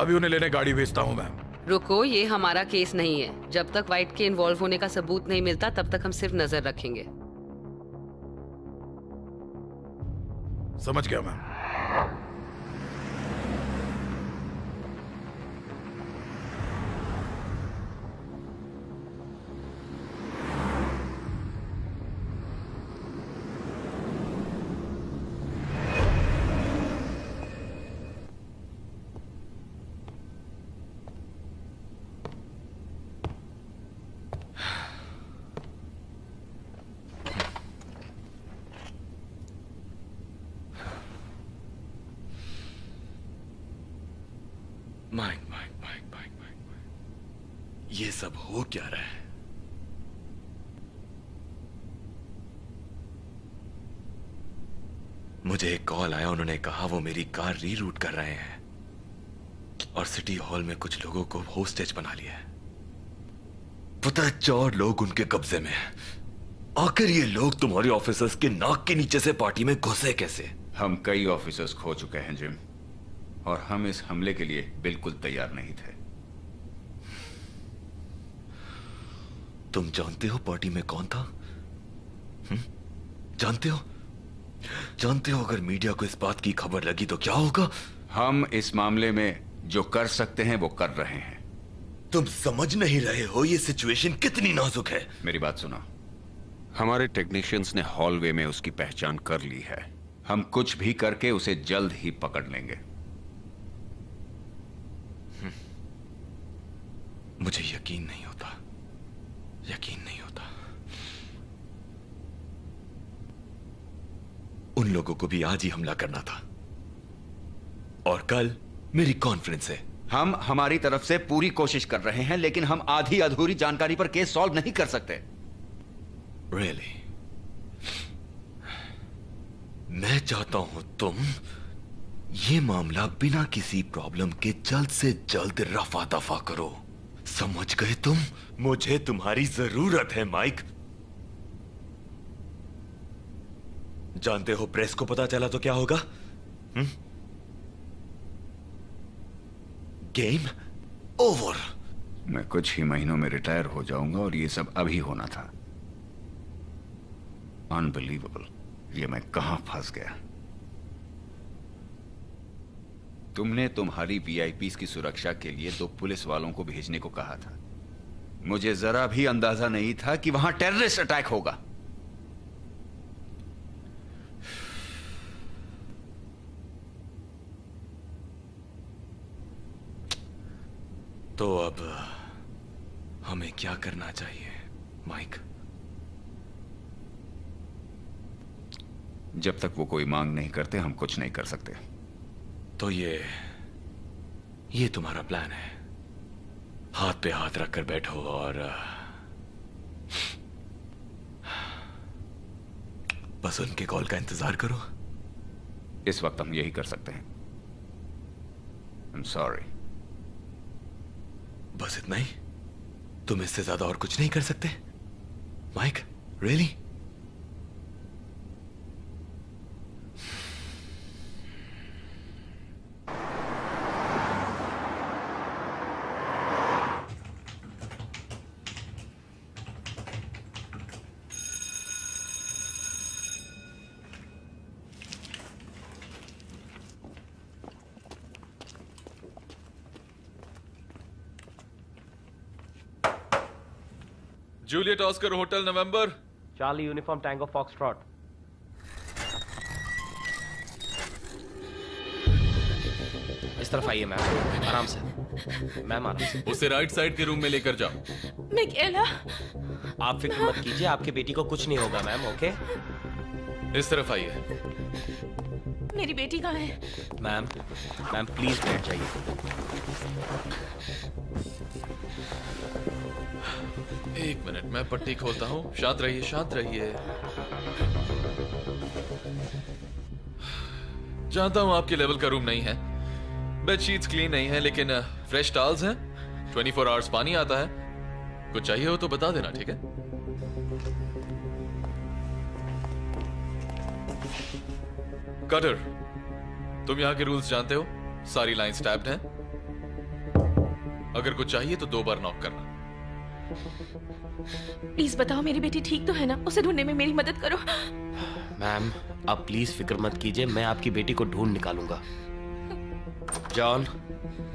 अभी उन्हें लेने गाड़ी भेजता हूँ मैम। रुको, ये हमारा केस नहीं है। जब तक वाइट के इन्वॉल्व होने का सबूत नहीं मिलता तब तक हम सिर्फ नजर रखेंगे। समझ गया ma'am. Mike mike mike mike mike, ये सब हो क्या रहा है? मुझे एक कॉल आया, उन्होंने कहा वो मेरी कार रीरूट कर रहे हैं और सिटी हॉल में कुछ लोगों को होस्टेज बना लिया है। पता है 4 लोग उनके कब्जे में हैं। आखिर ये लोग तुम्हारे ऑफिसर्स के नाक के नीचे से पार्टी में घुसे कैसे? हम कई ऑफिसर्स खो चुके हैं जिम, और हम इस हमले के लिए बिल्कुल तैयार नहीं थे। तुम जानते हो पार्टी में कौन था? जानते हो? जानते हो अगर मीडिया को इस बात की खबर लगी तो क्या होगा? हम इस मामले में जो कर सकते हैं वो कर रहे हैं। तुम समझ नहीं रहे हो ये सिचुएशन कितनी नाजुक है। मेरी बात सुनो। हमारे टेक्नीशियंस ने हॉलवे में उसकी पहचान कर ली है। हम कुछ भी करके उसे जल्द ही पकड़ लेंगे। मुझे यकीन नहीं होता, यकीन नहीं होता। उन लोगों को भी आज ही हमला करना था और कल मेरी कॉन्फ्रेंस है। हम हमारी तरफ से पूरी कोशिश कर रहे हैं, लेकिन हम आधी अधूरी जानकारी पर केस सॉल्व नहीं कर सकते। Really? मैं चाहता हूं तुम ये मामला बिना किसी प्रॉब्लम के जल्द से जल्द रफा दफा करो। समझ गए तुम? मुझे तुम्हारी जरूरत है माइक। जानते हो प्रेस को पता चला तो क्या होगा? Game over. मैं कुछ ही महीनों में रिटायर हो जाऊंगा और ये सब अभी होना था। अनबिलीवेबल, ये मैं कहां फंस गया। तुमने तुम्हारी वीआईपीज़ की सुरक्षा के लिए 2 पुलिस वालों को भेजने को कहा था। मुझे जरा भी अंदाजा नहीं था कि वहां टेररिस्ट अटैक होगा। तो अब हमें क्या करना चाहिए माइक? जब तक वो कोई मांग नहीं करते हम कुछ नहीं कर सकते। तो ये तुम्हारा प्लान है? हाथ पे हाथ रखकर बैठो और बस उनके कॉल का इंतजार करो। इस वक्त हम यही कर सकते हैं। I'm sorry। बस इतना ही? तुम इससे ज्यादा और कुछ नहीं कर सकते Mike? Really? Juliet Oscar hotel November. Charlie uniform tango foxtrot. इस तरफ आइए मैम, आराम से मैम, आराम से। उसे राइट साइड के रूम में लेकर जाओ। मिकेला, आप फिक्र मत कीजिए, आपकी बेटी को कुछ नहीं होगा मैम। ओके, इस तरफ आइए। मेरी बेटी कहाँ है? मैम, मैम प्लीज बैठ जाइए। एक मिनट, मैं पट्टी खोलता हूँ। शांत रहिए, शांत रहिए। जानता हूँ आपके लेवल का रूम नहीं है, बेडशीट्स क्लीन नहीं है, लेकिन फ्रेश टॉवल्स हैं, 24 आवर्स पानी आता है। कुछ चाहिए हो तो बता देना, ठीक है? कटर, तुम यहाँ के रूल्स जानते हो, सारी लाइंस टैप्ड हैं। अगर कुछ चाहिए तो 2 बार नॉक करना। प्लीज बताओ मेरी बेटी ठीक तो है ना? उसे ढूंढने में मेरी मदद करो। मैम आप प्लीज फिक्र मत कीजिए, मैं आपकी बेटी को ढूंढ निकालूंगा। जॉन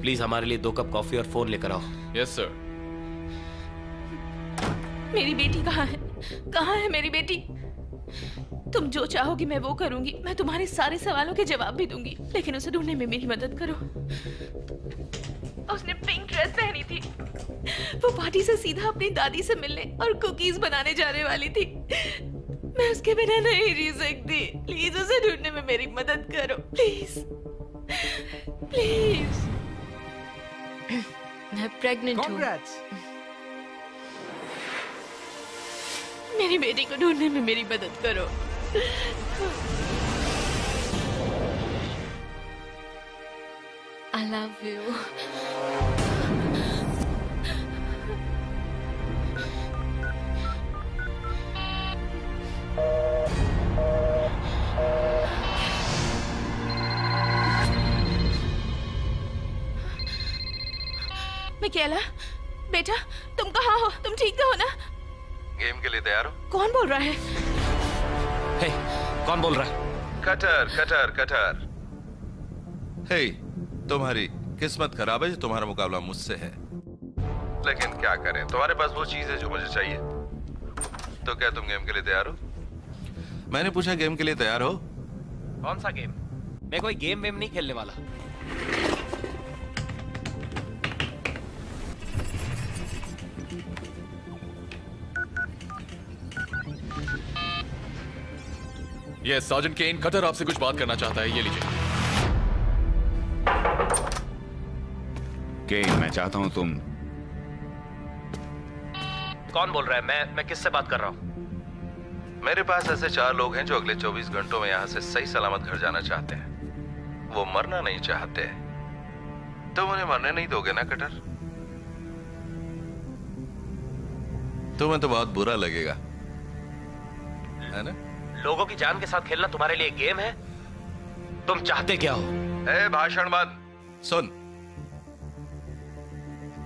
प्लीज हमारे लिए 2 कप कॉफी और फोन लेकर आओ। Yes sir. मेरी बेटी कहाँ है? कहाँ है मेरी बेटी? तुम जो चाहोगी मैं वो करूंगी। मैं तुम्हारे सारे सवालों के जवाब भी दूंगी, लेकिन उसे ढूंढने में मेरी मदद करो। उसने पिंक ड्रेस पहनी थी। वो पार्टी से सीधा अपनी दादी से मिलने और कुकीज बनाने जाने वाली थी। मैं उसके बिना नहीं जी सकती। प्लीज उसे ढूंढने में मेरी मदद करो, प्लीज प्लीज। मैं प्रेग्नेंट हूँ। मेरी बेटी को ढूंढने में मेरी मदद करो। I love you. मिकेला, बेटा तुम कहाँ हो? तुम ठीक तो हो ना? गेम के लिए तैयार हो? कौन बोल रहा है? हे, कौन बोल रहा है? Cutter cutter cutter. हे, तुम्हारी किस्मत खराब है जो तुम्हारा मुकाबला मुझसे है, लेकिन क्या करें, तुम्हारे पास वो चीज है जो मुझे चाहिए। तो क्या तुम गेम के लिए तैयार हो? मैंने पूछा गेम के लिए तैयार हो? कौन सा गेम? मैं कोई गेम वेम नहीं खेलने वाला। ये सार्जेंट केन, कटर आपसे कुछ बात करना चाहता है, ये लीजिए। केन, मैं चाहता हूं तुम। कौन बोल रहा है? मैं किससे बात कर रहा हूं? मेरे पास ऐसे 4 लोग हैं जो अगले 24 घंटों में यहां से सही सलामत घर जाना चाहते हैं। वो मरना नहीं चाहते। तुम उन्हें मरने नहीं दोगे ना कटर? तुम्हें तो बहुत बुरा लगेगा, है ना? लोगों की जान के साथ खेलना तुम्हारे लिए गेम है? तुम चाहते क्या हो? ए, भाषण बंद। सुन,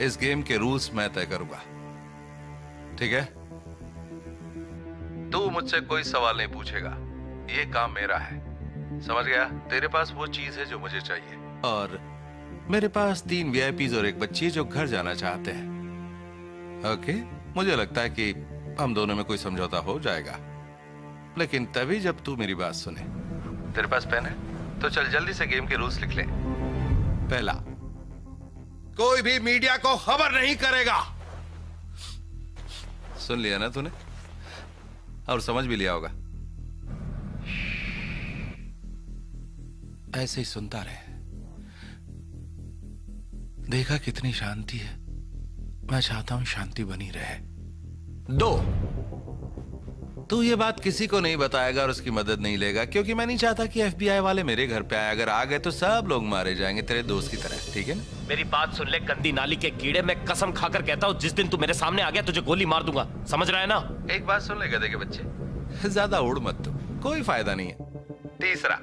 इस गेम के रूल्स मैं तय करूंगा, ठीक है? तू मुझसे कोई सवाल नहीं पूछेगा, ये काम मेरा है, समझ गया? तेरे पास वो चीज है जो मुझे चाहिए, और मेरे पास 3 VIPs और एक बच्ची जो घर जाना चाहते हैं। ओके, मुझे लगता है कि हम दोनों में कोई समझौता हो जाएगा, लेकिन तभी जब तू मेरी बात सुने। तेरे पास पेन है? तो चल जल्दी से गेम के रूल्स लिख ले। पहला, कोई भी मीडिया को खबर नहीं करेगा। सुन लिया ना तूने? और समझ भी लिया होगा। ऐसे ही सुनता रहे। देखा कितनी शांति है? मैं चाहता हूं शांति बनी रहे। 2, तू ये बात किसी को नहीं बताएगा और उसकी मदद नहीं लेगा, क्योंकि मैं नहीं चाहता कि FBI वाले मेरे घर पे आए। अगर आ गए तो सब लोग मारे जाएंगे तेरे दोस्त की तरह, ठीक है ना? मेरी बात सुन ले गंदी नाली के कीड़े, मैं कसम खाकर कहता हूँ जिस दिन तू मेरे सामने आ गया तुझे गोली मार दूंगा, समझ रहा है ना? एक बात सुन ले गधे के बच्चे, ज्यादा उड़ मत तू, कोई फायदा नहीं है। तीसरा,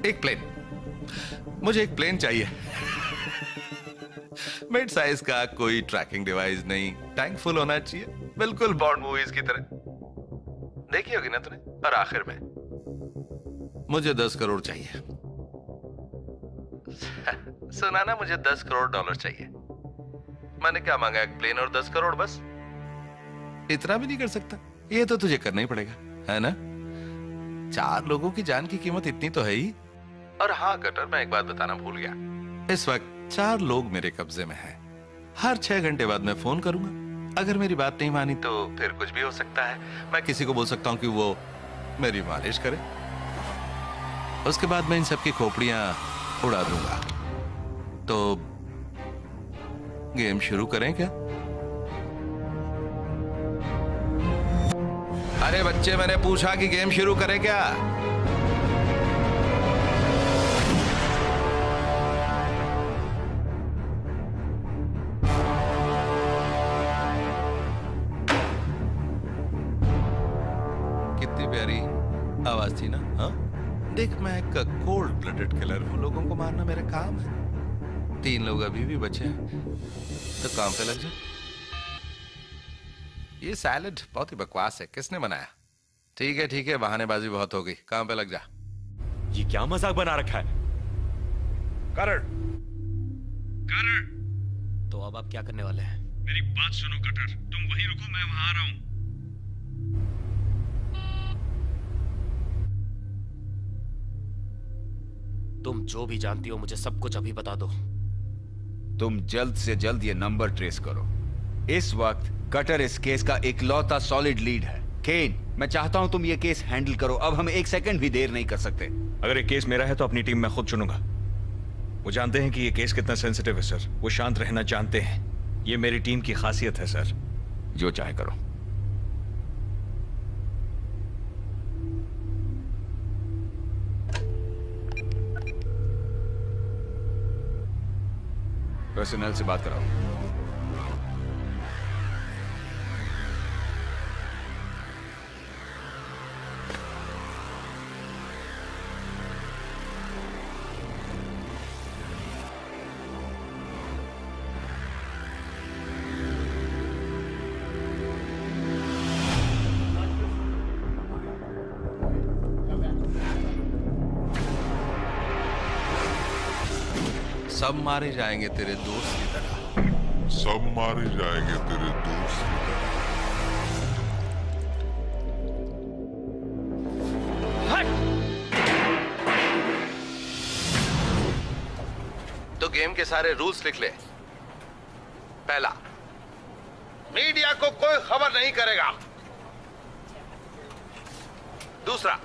एक प्लेन। मुझे एक प्लेन चाहिए। मिड साइज का, कोई ट्रैकिंग डिवाइस नहीं, टैंक फुल होना चाहिए, बिल्कुल बॉन्ड मूवीज की तरह। देखी होगी ना तूने? और आखिर में मुझे 10 करोड़ चाहिए। सुना ना, मुझे $10 करोड़ चाहिए। मैंने क्या मांगा? एक प्लेन और 10 करोड़ बस। इतना भी नहीं कर सकता? ये तो तुझे करना ही पड़ेगा, है ना? 4 लोगों की जान की कीमत इतनी तो है ही। और हाँ कटर, मैं एक बात बताना भूल गया। इस वक्त 4 लोग मेरे कब्जे में हैं। हर 6 घंटे बाद मैं फोन करूंगा। अगर मेरी बात नहीं मानी तो फिर कुछ भी हो सकता है। मैं किसी को बोल सकता हूँ कि वो मेरी मालिश करे। उसके बाद मैं इन सबकी खोपड़ियां उड़ा दूंगा। तो गेम शुरू करें क्या? अरे बच्चे, मैंने पूछा कि गेम शुरू करें क्या? कितनी प्यारी आवाज थी ना? हाँ, देख, मैं एक कोल्ड ब्लडेड किलर हूं। लोगों को मारना मेरा काम है। 3 लोग अभी भी बचे हैं, तो काम पे लग जा। ये सैलेड बहुत ही बकवास है। किसने बनाया? ठीक है, बहानेबाजी बहुत हो गई। काम पे लग जा। ये क्या मजाक बना रखा है? कटर, तो अब आप क्या करने वाले हैं? मेरी बात सुनो कटर, तुम वहीं रुको, मैं वहां आ रहा हूं। तुम जो भी जानती हो मुझे सब कुछ अभी बता दो। तुम जल्द से जल्द ये नंबर ट्रेस करो। इस वक्त कटर इस केस का इकलौता सॉलिड लीड है। केन, मैं चाहता हूं तुम ये केस हैंडल करो। अब हम 1 सेकंड भी देर नहीं कर सकते। अगर ये केस मेरा है तो अपनी टीम मैं खुद चुनूंगा। वो जानते हैं कि ये केस कितना सेंसिटिव है सर। वो शांत रहना जानते हैं। ये मेरी टीम की खासियत है सर। जो चाहे करो। पर्सनल से बात कराओ। सब मारे जाएंगे तेरे दोस्त की तरह। सब मारे जाएंगे तेरे दोस्त की तरह। तो गेम के सारे रूल्स लिख ले। पहला, मीडिया को कोई खबर नहीं करेगा। दूसरा,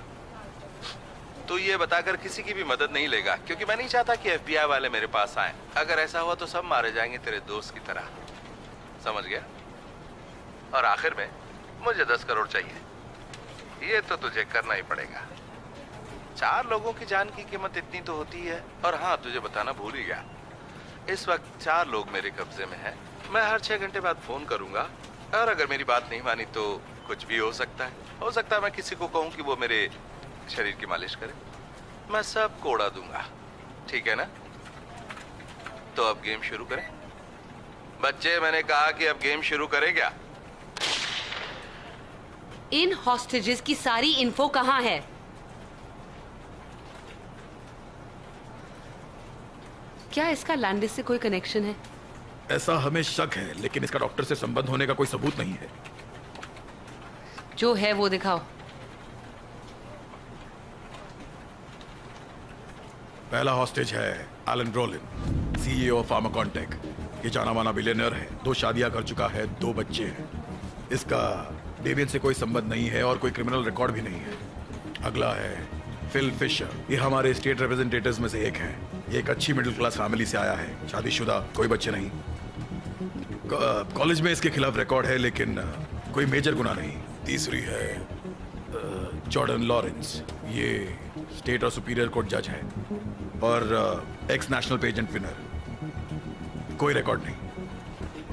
तू ये बताकर किसी की भी मदद नहीं लेगा, क्योंकि मैं नहीं चाहता कि FBI वाले मेरे पास आए। अगर ऐसा हुआ तो सब मारे जाएंगे तेरे दोस्त की तरह। समझ गया? और आखिर में मुझे 10 करोड़ चाहिए। ये तो तुझे करना ही पड़ेगा। 4 लोगों की जान की कीमत इतनी तो होती है। और हाँ, तुझे बताना भूल ही गया, इस वक्त 4 लोग मेरे कब्जे में हैं। मैं हर 6 घंटे बाद फोन करूंगा, और अगर मेरी बात नहीं मानी तो कुछ भी हो सकता है। हो सकता है मैं किसी को कहूं कि वो मेरे शरीर की मालिश करे। मैं सब को उड़ा दूंगा। ठीक है ना? तो अब गेम शुरू करें। बच्चे, मैंने कहा कि अब गेम शुरू करें क्या? इन हॉस्टेजेस की सारी इन्फो कहाँ है? क्या इसका लैंडिस से कोई कनेक्शन है? ऐसा हमें शक है, लेकिन इसका डॉक्टर से संबंध होने का कोई सबूत नहीं है। जो है वो दिखाओ। पहला हॉस्टेज है एलन ब्रोलिन, CEO ऑफ फार्माकॉन्टेक। ये जाना माना बिलियनर है। 2 शादियां कर चुका है, 2 बच्चे हैं। इसका डेवियन से कोई संबंध नहीं है और कोई क्रिमिनल रिकॉर्ड भी नहीं है। अगला है फिल फिशर। ये हमारे स्टेट रिप्रेजेंटेटिव्स में से एक है। ये एक अच्छी मिडिल क्लास फैमिली से आया है, शादीशुदा, कोई बच्चे नहीं। कॉलेज में इसके खिलाफ रिकॉर्ड है, लेकिन कोई मेजर गुनाह नहीं। तीसरी है जॉर्डन लॉरेंस। ये स्टेट और सुपीरियर कोर्ट जज है और एक्स नेशनल पेजेंट विनर। कोई रिकॉर्ड नहीं।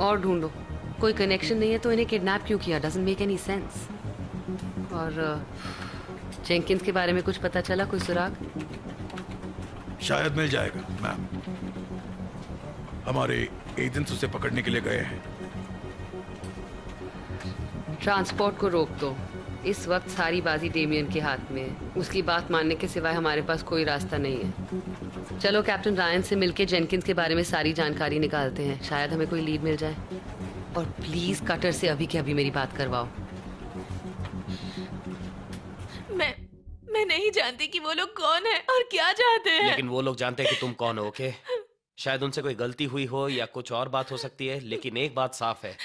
और ढूंढो। कोई कनेक्शन नहीं है तो इन्हें किडनैप क्यों किया? Doesn't make any sense. और जेंकिंस के बारे में कुछ पता चला? कोई सुराग? शायद मिल जाएगा मैम। हमारे एजेंट्स उसे पकड़ने के लिए गए हैं। ट्रांसपोर्ट को रोक दो। इस वक्त सारी बाजी डेमियन के हाथ में है। उसकी बात मानने के सिवाय हमारे पास कोई रास्ता नहीं है। चलो कैप्टन रायन से मिलके जेनकिंस के बारे में सारी जानकारी निकालते हैं। शायद हमें कोई लीड मिल जाए। और प्लीज कटर से अभी के अभी मेरी बात करवाओ। मैं नहीं जानती कि वो लोग कौन है और क्या चाहते हैं। लेकिन वो लोग जानते हैं कि तुम कौन हो, ओके? शायद उनसे कोई गलती हुई हो या कुछ और बात हो सकती है, लेकिन एक बात साफ है,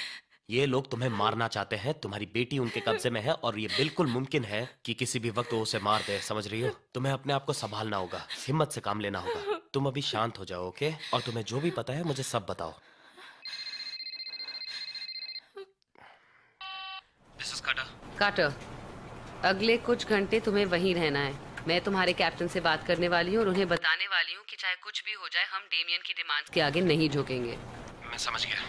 ये लोग तुम्हें मारना चाहते हैं। तुम्हारी बेटी उनके कब्जे में है और ये बिल्कुल मुमकिन है कि किसी भी वक्त वो उसे मार दे, समझ रही हो? तुम्हें अपने आप को संभालना होगा, हिम्मत से काम लेना होगा। तुम अभी शांत हो जाओ, ओके? और तुम्हें जो भी पता है मुझे सब बताओ। कार्टर, अगले कुछ घंटे तुम्हें वहीं रहना है। मैं तुम्हारे कैप्टन से बात करने वाली हूँ और उन्हें बताने वाली हूँ कि चाहे कुछ भी हो जाए, हम डेमियन की डिमांड्स के आगे नहीं झुकेंगे। मैं समझ गया।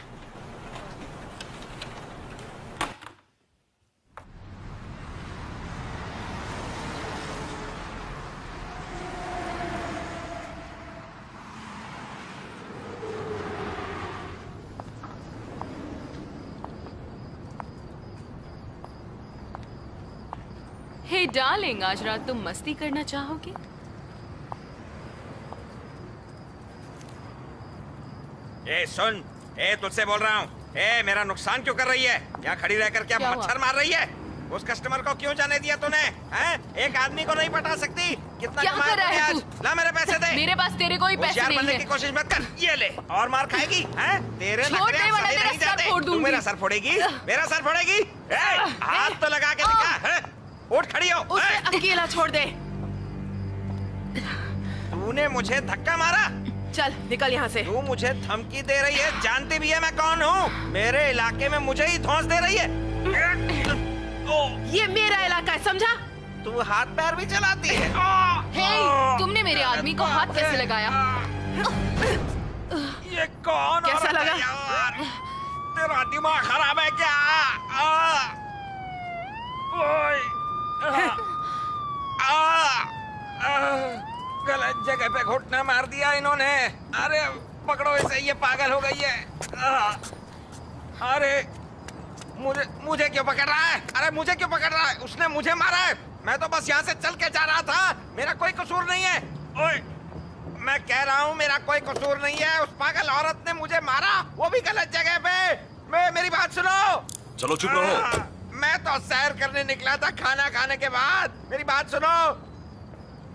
हे डार्लिंग, आज रात तुम मस्ती करना चाहोगे? ए सुन, ए तुझसे बोल रहा हूँ। ए मेरा नुकसान क्यों कर रही है? यहाँ खड़ी रहकर क्या मच्छर मार रही है? उस कस्टमर को क्यों जाने दिया तूने? हैं? एक आदमी को नहीं पटा सकती? कितना क्या कर रहा है तू? ला मेरे पैसे दे। मेरे पास तेरे कोई पैसे नहीं बनने है। की कोशिश मत कर। ये ले और मार खाएगी। हैं? तेरे छोड़ नखरे दे वरना सही तेरा नहीं सर जाते। फोड़ तू दूंगी। मेरा सर फोड़ेगी? मेरा सर फोड़ेगी? हाथ तो लगा के दिखा। हैं? उठ खड़ी हो। उसे अकेला छोड़ दे। तूने मुझे धक्का मारा? चल निकल यहाँ से। तू मुझे धमकी दे रही है, जानती भी है मैं कौन हूँ। मेरे इलाके में मुझे ही धौंस दे रही है। ये मेरा इलाका है, समझा? तू हाथ पैर भी चलाती है। हे, तुमने मेरे आदमी को हाथ कैसे लगाया? ये कौन कैसा लगा? यार? तेरा दिमाग खराब है क्या? गलत जगह पे घुटना मार दिया इन्होंने। अरे पकड़ो इसे, ये पागल हो गई है। अरे मुझे क्यों पकड़ रहा है? अरे मुझे क्यों पकड़ रहा है? उसने मुझे मारा है। मैं तो बस यहाँ से चल के जा रहा था। मेरा कोई कसूर नहीं है। ओए, मैं कह रहा हूँ मेरा कोई कसूर नहीं है। उस पागल औरत ने मुझे मारा, वो भी गलत जगह पे। मेरी बात सुनो। चलो चुप रहो। मैं तो सैर करने निकला था खाना खाने के बाद। मेरी बात सुनो।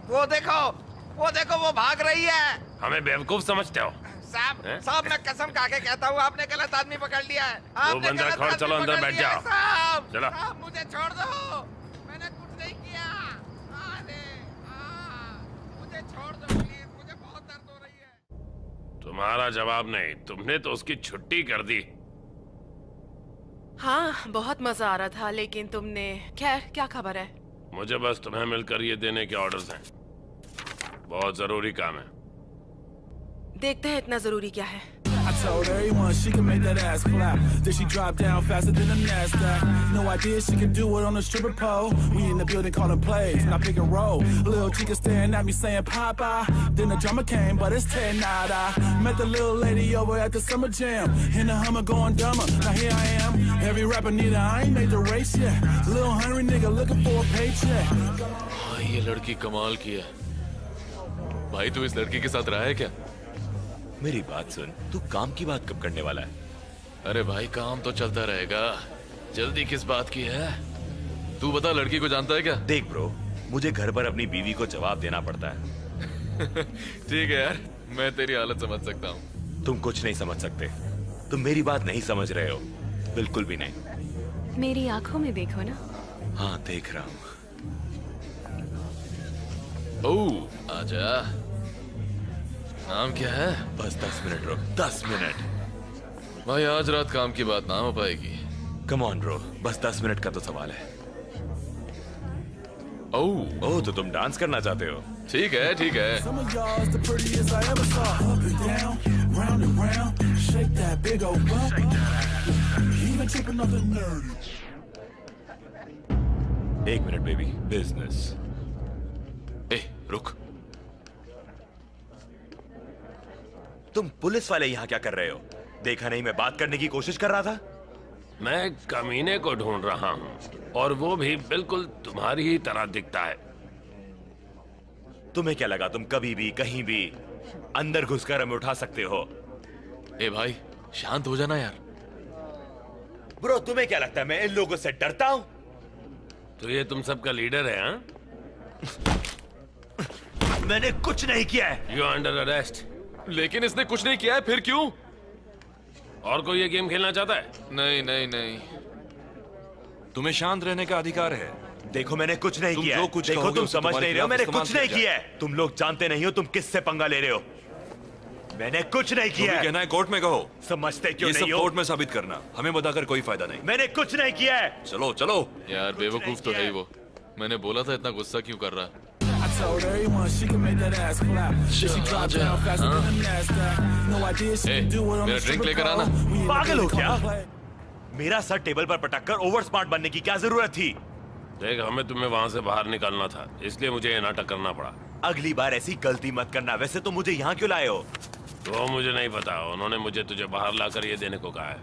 वो देखो वो भाग रही है। हमें बेवकूफ समझते हो? साहब मैं कसम खा के कहता हूँ, आपने गलत आदमी पकड़ लिया है। वो बंदा खोल, चलो अंदर बैठ जाओ। चलो। साहब मुझे छोड़ दो, मैंने कुछ नहीं किया। मुझे छोड़ दो प्लीज, मुझे बहुत दर्द हो रही है। तुम्हारा जवाब नहीं, तुमने तो उसकी छुट्टी कर दी। हाँ, बहुत मजा आ रहा था, लेकिन तुमने। खैर, क्या खबर है? मुझे बस तुम्हें मिलकर ये देने के ऑर्डर्स हैं। बहुत जरूरी काम है। देखते हैं इतना जरूरी क्या है। I told everyone she can make that ass clap. Then she drop down faster than a NASDAQ. No idea she can do it on a stripper pole. We in the building calling plays, not pick and roll. Little chica staring at me saying Papa. Then the drummer came, but it's 10 nada. Met the little lady over at the summer jam. In the Hummer going dumber. Now here I am. Every rapper need I ain't made the race yet. Little hungry nigga looking for a paycheck. हाँ, ये लड़की कमाल की है। भाई तू इस लड़की के साथ रहा है क्या? मेरी बात सुन, तू काम की बात कब करने वाला है? अरे भाई काम तो चलता रहेगा, जल्दी किस बात की है? तू बता, लड़की को जानता है क्या? देख ब्रो, मुझे घर पर अपनी बीवी को जवाब देना पड़ता है। ठीक है यार, मैं तेरी हालत समझ सकता हूँ। तुम कुछ नहीं समझ सकते। तुम मेरी बात नहीं समझ रहे हो, बिल्कुल भी नहीं। मेरी आंखों में देखो ना। हाँ देख रहा हूँ। ओह, आजा। नाम क्या है? बस 10 मिनट रुक, 10 मिनट। भाई आज रात काम की बात ना हो पाएगी। कम ऑन ब्रो, बस 10 मिनट का तो सवाल है। ओह, तो तुम डांस करना चाहते हो? ठीक है, ठीक है। Some of y'all is the prettiest I ever saw. Up and down, round and round, shake that big old butt. Even tripping off the nerve. 1 minute baby, business. ए, रुक। तुम पुलिस वाले यहाँ क्या कर रहे हो? देखा नहीं मैं बात करने की कोशिश कर रहा था? मैं कमीने को ढूंढ रहा हूँ, और वो भी बिल्कुल तुम्हारी ही तरह दिखता है। तुम्हें क्या लगा तुम कभी भी कहीं भी अंदर घुसकर हमें उठा सकते हो? ए भाई शांत हो जाना यार। ब्रो तुम्हें क्या लगता है मैं इन लोगों से डरता हूं? तो ये तुम सबका लीडर है हाँ? मैंने कुछ नहीं किया है। You under arrest. लेकिन इसने कुछ नहीं किया है, फिर क्यों? और कोई ये गेम खेलना चाहता है? नहीं नहीं नहीं, तुम्हें शांत रहने का अधिकार है। देखो मैंने कुछ नहीं किया है। कुछ देखो तुम समझ नहीं रहे हो, मैंने कुछ नहीं किया है। तुम लोग जानते नहीं हो तुम किससे पंगा ले रहे हो। मैंने कुछ नहीं किया है। कहना है कोर्ट में कहो। समझते क्यों ये नहीं सब हो? कोर्ट में साबित करना, हमें बताकर कोई फायदा नहीं। मैंने कुछ नहीं किया है। चलो चलो। यार बेवकूफ तो है ही वो। मैंने बोला था इतना गुस्सा क्यों कर रहा है? I told everyone she can make that ass clap. She drop down faster than a NASDAQ. No idea she can do it on the strip club. पागल हो क्या? मेरा सर टेबल पर पटक कर ओवर स्मार्ट बनने की क्या जरूरत थी? देख हमें तुम्हें वहाँ से बाहर निकालना था, इसलिए मुझे ये नाटक करना पड़ा। अगली बार ऐसी गलती मत करना। वैसे तो मुझे यहाँ क्यों लाए हो? तो मुझे नहीं पता, उन्होंने मुझे तुझे बाहर लाकर ये देने को कहा है।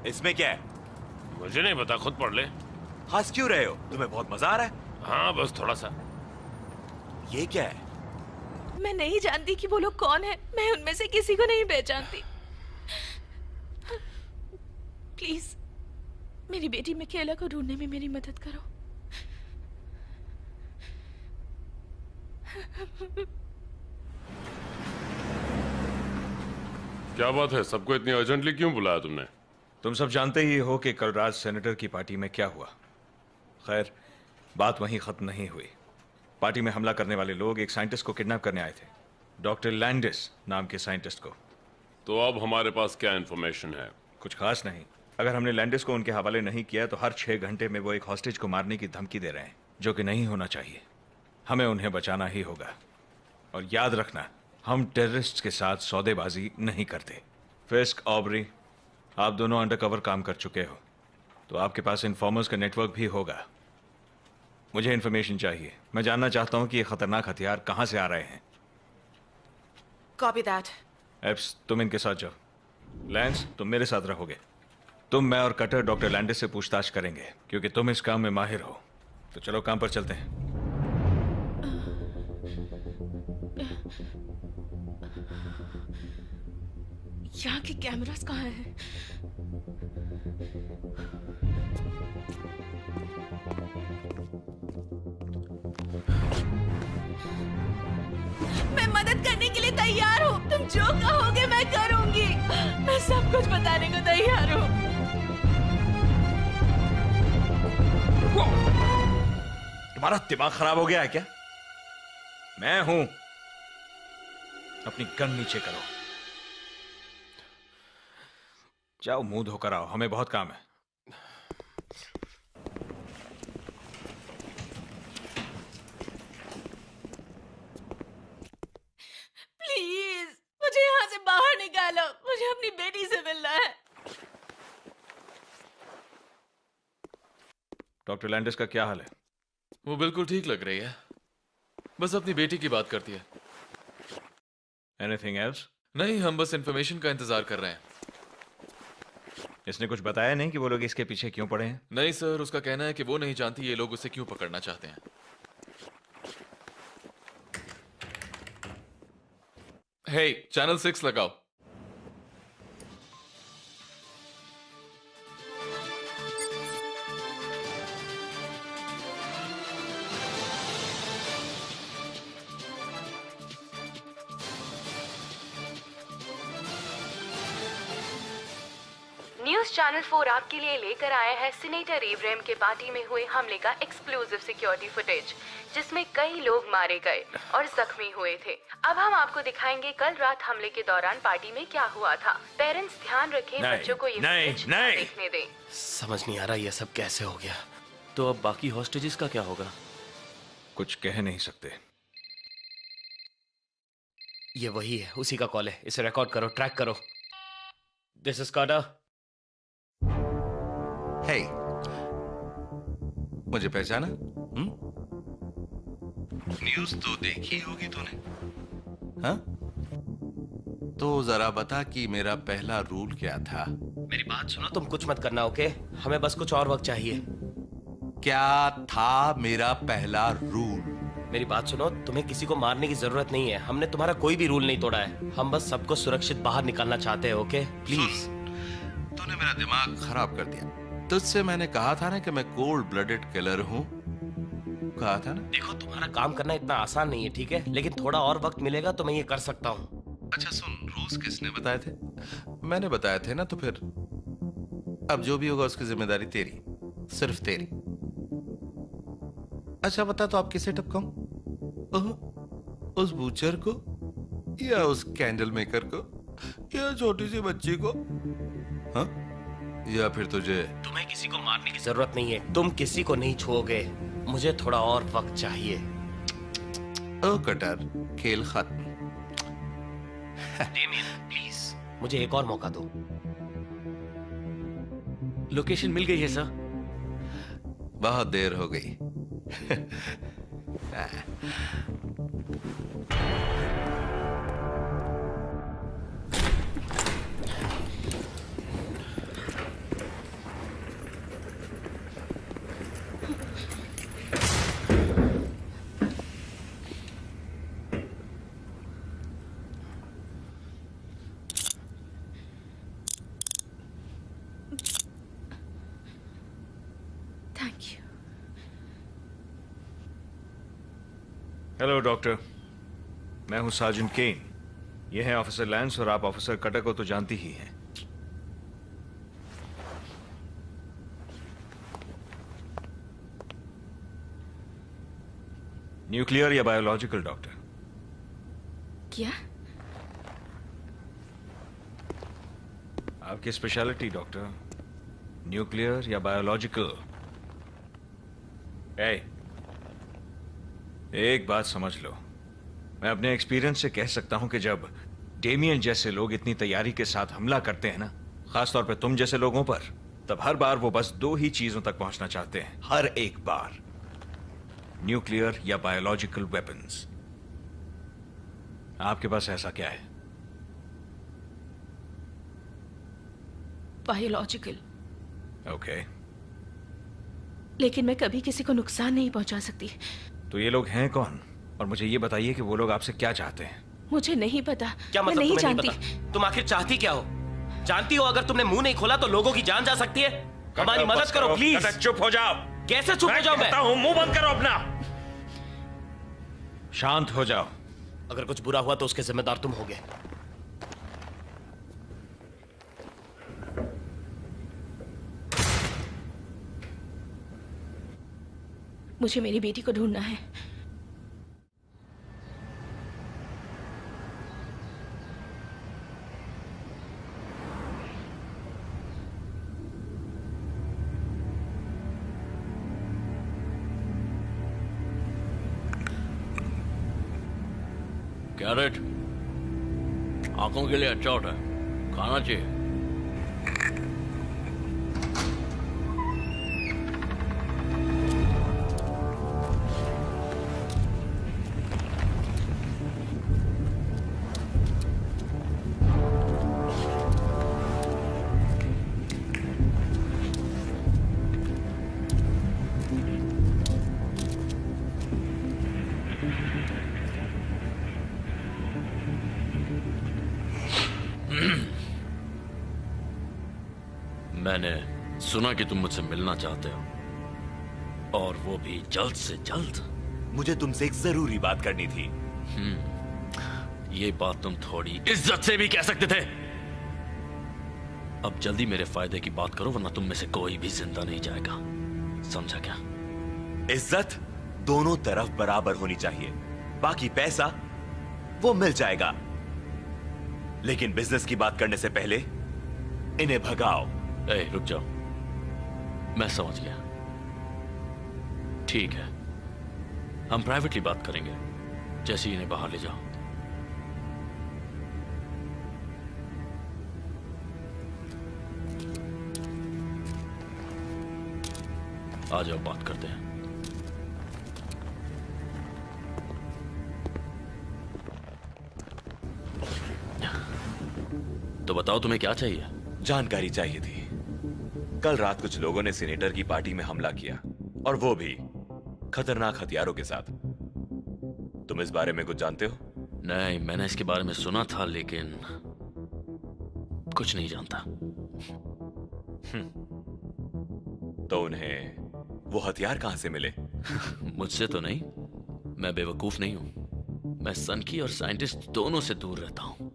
इसमें क्या है? मुझे नहीं पता, खुद पढ़ ले। हंस क्यों रहे हो? तुम्हें बहुत मजा आ रहा है? हाँ बस थोड़ा सा। ये क्या है? मैं नहीं जानती कि वो लोग कौन है। मैं उनमें से किसी को नहीं पहचानती। प्लीज मेरी बेटी मिकेला को ढूंढने में मेरी मदद करो। क्या बात है, सबको इतनी अर्जेंटली क्यों बुलाया तुमने? तुम सब जानते ही हो कि कल रात सेनेटर की पार्टी में क्या हुआ। खैर बात वहीं खत्म नहीं हुई। पार्टी में हमला करने वाले लोग एक साइंटिस्ट को किडनैप करने आए थे, डॉक्टर लैंडिस नाम के साइंटिस्ट को। तो अब हमारे पास क्या इंफॉर्मेशन है? कुछ खास नहीं। अगर हमने लैंडिस को उनके हवाले नहीं किया तो हर 6 घंटे में वो एक हॉस्टेज को मारने की धमकी दे रहे हैं, जो कि नहीं होना चाहिए। हमें उन्हें बचाना ही होगा। और याद रखना, हम टेररिस्ट के साथ सौदेबाजी नहीं करते। फिस्क, ऑबरी, आप दोनों अंडरकवर काम कर चुके हो, तो आपके पास इन्फॉर्मर्स का नेटवर्क भी होगा। मुझे इन्फॉर्मेशन चाहिए। मैं जानना चाहता हूं कि ये खतरनाक हथियार कहां से आ रहे हैं। Copy that. एप्स, तुम इनके साथ जाओ। लैंस, तुम मेरे साथ रहोगे। तुम, मैं और कटर डॉक्टर लैंडिस से पूछताछ करेंगे, क्योंकि तुम इस काम में माहिर हो। तो चलो काम पर चलते हैं। यहाँ के कैमरास कहाँ हैं? मैं मदद करने के लिए तैयार हूँ। तुम जो कहोगे मैं करूंगी। मैं सब कुछ बताने को तैयार हूँ। तुम्हारा दिमाग खराब हो गया है क्या? मैं हूं। अपनी गन नीचे करो। जाओ, मुंह धोकर आओ, हमें बहुत काम है। प्लीज मुझे यहाँ से बाहर निकालो। मुझे अपनी बेटी से मिलना है। डॉक्टर लैंडिस का क्या हाल है? वो बिल्कुल ठीक लग रही है, बस अपनी बेटी की बात करती है। Anything else? नहीं, हम बस इंफॉर्मेशन का इंतजार कर रहे हैं। इसने कुछ बताया नहीं कि वो लोग इसके पीछे क्यों पड़े हैं? नहीं सर, उसका कहना है कि वो नहीं जानती ये लोग उसे क्यों पकड़ना चाहते हैं। हे, चैनल 6 लगाओ। न्यूज चैनल 4 आपके लिए लेकर आया है सीनेटर इब्राहिम के पार्टी में हुए हमले का एक्सक्लूसिव सिक्योरिटी फुटेज, जिसमें कई लोग मारे गए और जख्मी हुए थे। अब हम आपको दिखाएंगे कल रात हमले के दौरान पार्टी में क्या हुआ था। पेरेंट्स ध्यान रखें, बच्चों को ये फुटेज ना देखने दें। समझ नहीं आ रहा ये सब कैसे हो गया। तो अब बाकी हॉस्टेजेस का क्या होगा? कुछ कह नहीं सकते। ये वही है, उसी का कॉल है। इसे रिकॉर्ड करो, ट्रैक करो। This is quarter. Hey, मुझे पहचाना? न्यूज तो देखी होगी तूने, हाँ? तो जरा बता कि मेरा पहला रूल क्या था? मेरी बात सुनो, तुम कुछ मत करना, ओके? हमें बस कुछ और वक्त चाहिए। क्या था मेरा पहला रूल? मेरी बात सुनो, तुम्हें किसी को मारने की जरूरत नहीं है। हमने तुम्हारा कोई भी रूल नहीं तोड़ा है। हम बस सबको सुरक्षित बाहर निकालना चाहते हैं, ओके? प्लीज। तूने मेरा दिमाग खराब कर दिया। तुझसे मैंने कहा था ना कि मैं कोल्ड ब्लडेड किलर हूँ, कहा था ना। देखो तुम्हारा काम करना इतना आसान नहीं है, ठीक है, लेकिन थोड़ा और वक्त मिलेगा तो मैं ये कर सकता हूँ। अच्छा सुन, रूल्स किसने बताए थे? मैंने बताए थे ना, तो फिर अब जो भी होगा उसकी जिम्मेदारी तेरी, सिर्फ तेरी। अच्छा बता, तो आप किसे टपकाऊं? उस बूचर को या उस कैंडल मेकर को या छोटी सी बच्ची को? हाँ? या फिर तुझे? तुम्हें किसी को मारने की जरूरत नहीं है, तुम किसी को नहीं छुओगे। मुझे थोड़ा और वक्त चाहिए। ओ कटर, खेल खत्म। डेमियन प्लीज मुझे एक और मौका दो। लोकेशन मिल गई है सर। बहुत देर हो गई। हेलो डॉक्टर, मैं हूं सार्जेंट केन। ये है ऑफिसर लैंस और आप ऑफिसर कटर को तो जानती ही हैं। न्यूक्लियर या बायोलॉजिकल डॉक्टर? क्या? आपकी स्पेशलिटी डॉक्टर, न्यूक्लियर या बायोलॉजिकल? एक बात समझ लो, मैं अपने एक्सपीरियंस से कह सकता हूं कि जब डेमियन जैसे लोग इतनी तैयारी के साथ हमला करते हैं ना, खासतौर पे तुम जैसे लोगों पर, तब हर बार वो बस दो ही चीजों तक पहुंचना चाहते हैं, हर एक बार, न्यूक्लियर या बायोलॉजिकल वेपन्स। आपके पास ऐसा क्या है? बायोलॉजिकल। ओके। लेकिन मैं कभी किसी को नुकसान नहीं पहुंचा सकती। तो ये लोग हैं कौन? और मुझे ये बताइए कि वो लोग आपसे क्या चाहते हैं। मुझे नहीं पता। क्या मतलब? मैं नहीं तुम्हें जानती। नहीं पता? तुम आखिर चाहती क्या हो? जानती हो अगर तुमने मुंह नहीं खोला तो लोगों की जान जा सकती है। हमारी मदद करो प्लीज। चुप हो जाओ। कैसे चुप हो जाओ? मैं कहता हूं मुंह बंद करो अपना। शांत हो जाओ। अगर कुछ बुरा हुआ तो उसके जिम्मेदार तुम होगे। मुझे मेरी बेटी को ढूंढना है। कैरेट आंखों के लिए अच्छा होता है, खाना चाहिए। मैंने सुना कि तुम मुझसे मिलना चाहते हो, और वो भी जल्द से जल्द। मुझे तुमसे एक जरूरी बात करनी थी। ये बात तुम थोड़ी इज्जत से भी कह सकते थे। अब जल्दी मेरे फायदे की बात करो, वरना तुम में से कोई भी जिंदा नहीं जाएगा। समझा क्या? इज्जत दोनों तरफ बराबर होनी चाहिए, बाकी पैसा वो मिल जाएगा। लेकिन बिजनेस की बात करने से पहले इन्हें भगाओ। रुक जाओ, मैं समझ गया। ठीक है, हम प्राइवेटली बात करेंगे। जैसे इन्हें बाहर ले जाओ। आ जाओ, बात करते हैं। तो बताओ तुम्हें क्या चाहिए? जानकारी चाहिए थी। कल रात कुछ लोगों ने सीनेटर की पार्टी में हमला किया, और वो भी खतरनाक हथियारों के साथ। तुम इस बारे में कुछ जानते हो? नहीं, मैंने इसके बारे में सुना था, लेकिन कुछ नहीं जानता। तो उन्हें वो हथियार कहां से मिले? मुझसे तो नहीं, मैं बेवकूफ नहीं हूं। मैं सनकी और साइंटिस्ट दोनों से दूर रहता हूं।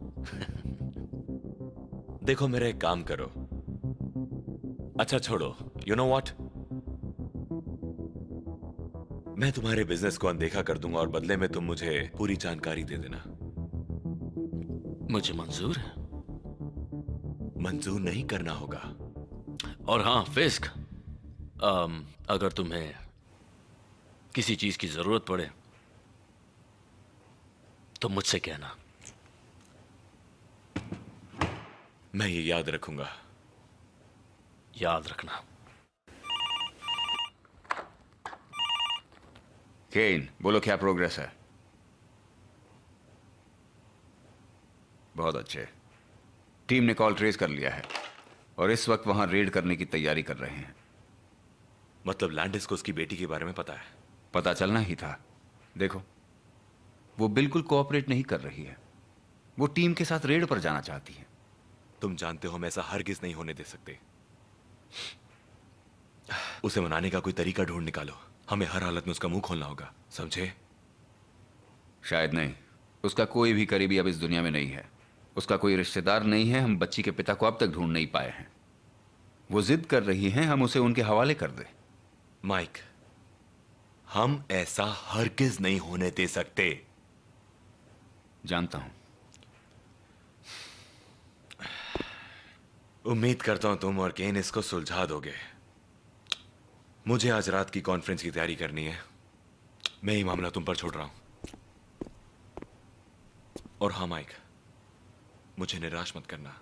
देखो मेरा एक काम करो। अच्छा छोड़ो, यू नो व्हाट, मैं तुम्हारे बिजनेस को अनदेखा कर दूंगा और बदले में तुम मुझे पूरी जानकारी दे देना। मुझे मंजूर है। मंजूर नहीं करना होगा। और हाँ फिस्क, अगर तुम्हें किसी चीज की जरूरत पड़े तो मुझसे कहना। मैं ये याद रखूंगा। याद रखना। केन, बोलो क्या प्रोग्रेस है? बहुत अच्छे। टीम ने कॉल ट्रेस कर लिया है और इस वक्त वहां रेड करने की तैयारी कर रहे हैं। मतलब लैंडिस को उसकी बेटी के बारे में पता है? पता चलना ही था। देखो, वो बिल्कुल कोऑपरेट नहीं कर रही है। वो टीम के साथ रेड पर जाना चाहती है। तुम जानते हो हम ऐसा हरगिज नहीं होने दे सकते। उसे मनाने का कोई तरीका ढूंढ निकालो। हमें हर हालत में उसका मुंह खोलना होगा, समझे? शायद नहीं। उसका कोई भी करीबी अब इस दुनिया में नहीं है। उसका कोई रिश्तेदार नहीं है। हम बच्ची के पिता को अब तक ढूंढ नहीं पाए हैं। वो जिद कर रही हैं हम उसे उनके हवाले कर दें। माइक, हम ऐसा हरगिज नहीं होने दे सकते। जानता हूं। उम्मीद करता हूं तुम और केन इसको सुलझा दोगे। मुझे आज रात की कॉन्फ्रेंस की तैयारी करनी है। मैं ये मामला तुम पर छोड़ रहा हूं। और हाँ माइक, मुझे निराश मत करना।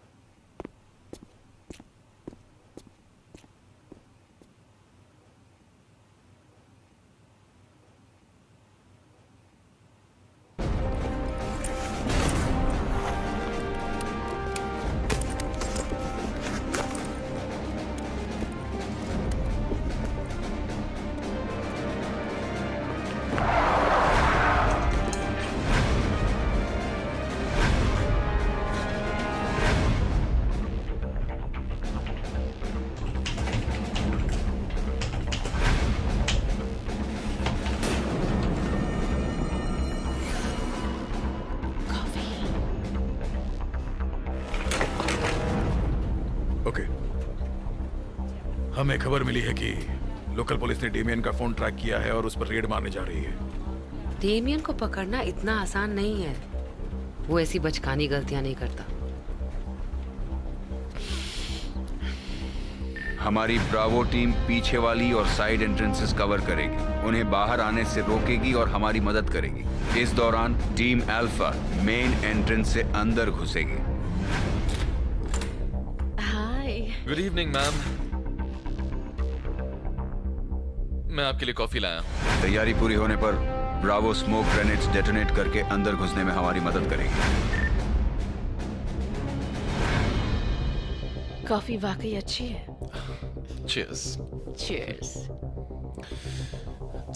हमें खबर मिली है कि लोकल पुलिस ने डेमियन का फोन ट्रैक किया है और उस पर रेड मारने जा रही है। डेमियन को पकड़ना इतना आसान नहीं है। वो ऐसी बचकानी गलतियां नहीं करता। हमारी ब्रावो टीम पीछे वाली और साइड एंट्रेंसेस कवर करेगी, उन्हें बाहर आने से रोकेगी और हमारी मदद करेगी। इस दौरान टीम अल्फा मेन एंट्रेंस से अंदर घुसेगी। हाय। Good evening ma'am. मैं आपके लिए कॉफी लाया हूं। तैयारी पूरी होने पर ब्रावो स्मोक ग्रेनेड्स डेटोनेट करके अंदर घुसने में हमारी मदद करेगी। कॉफी वाकई अच्छी है। चीयर्स। चीयर्स।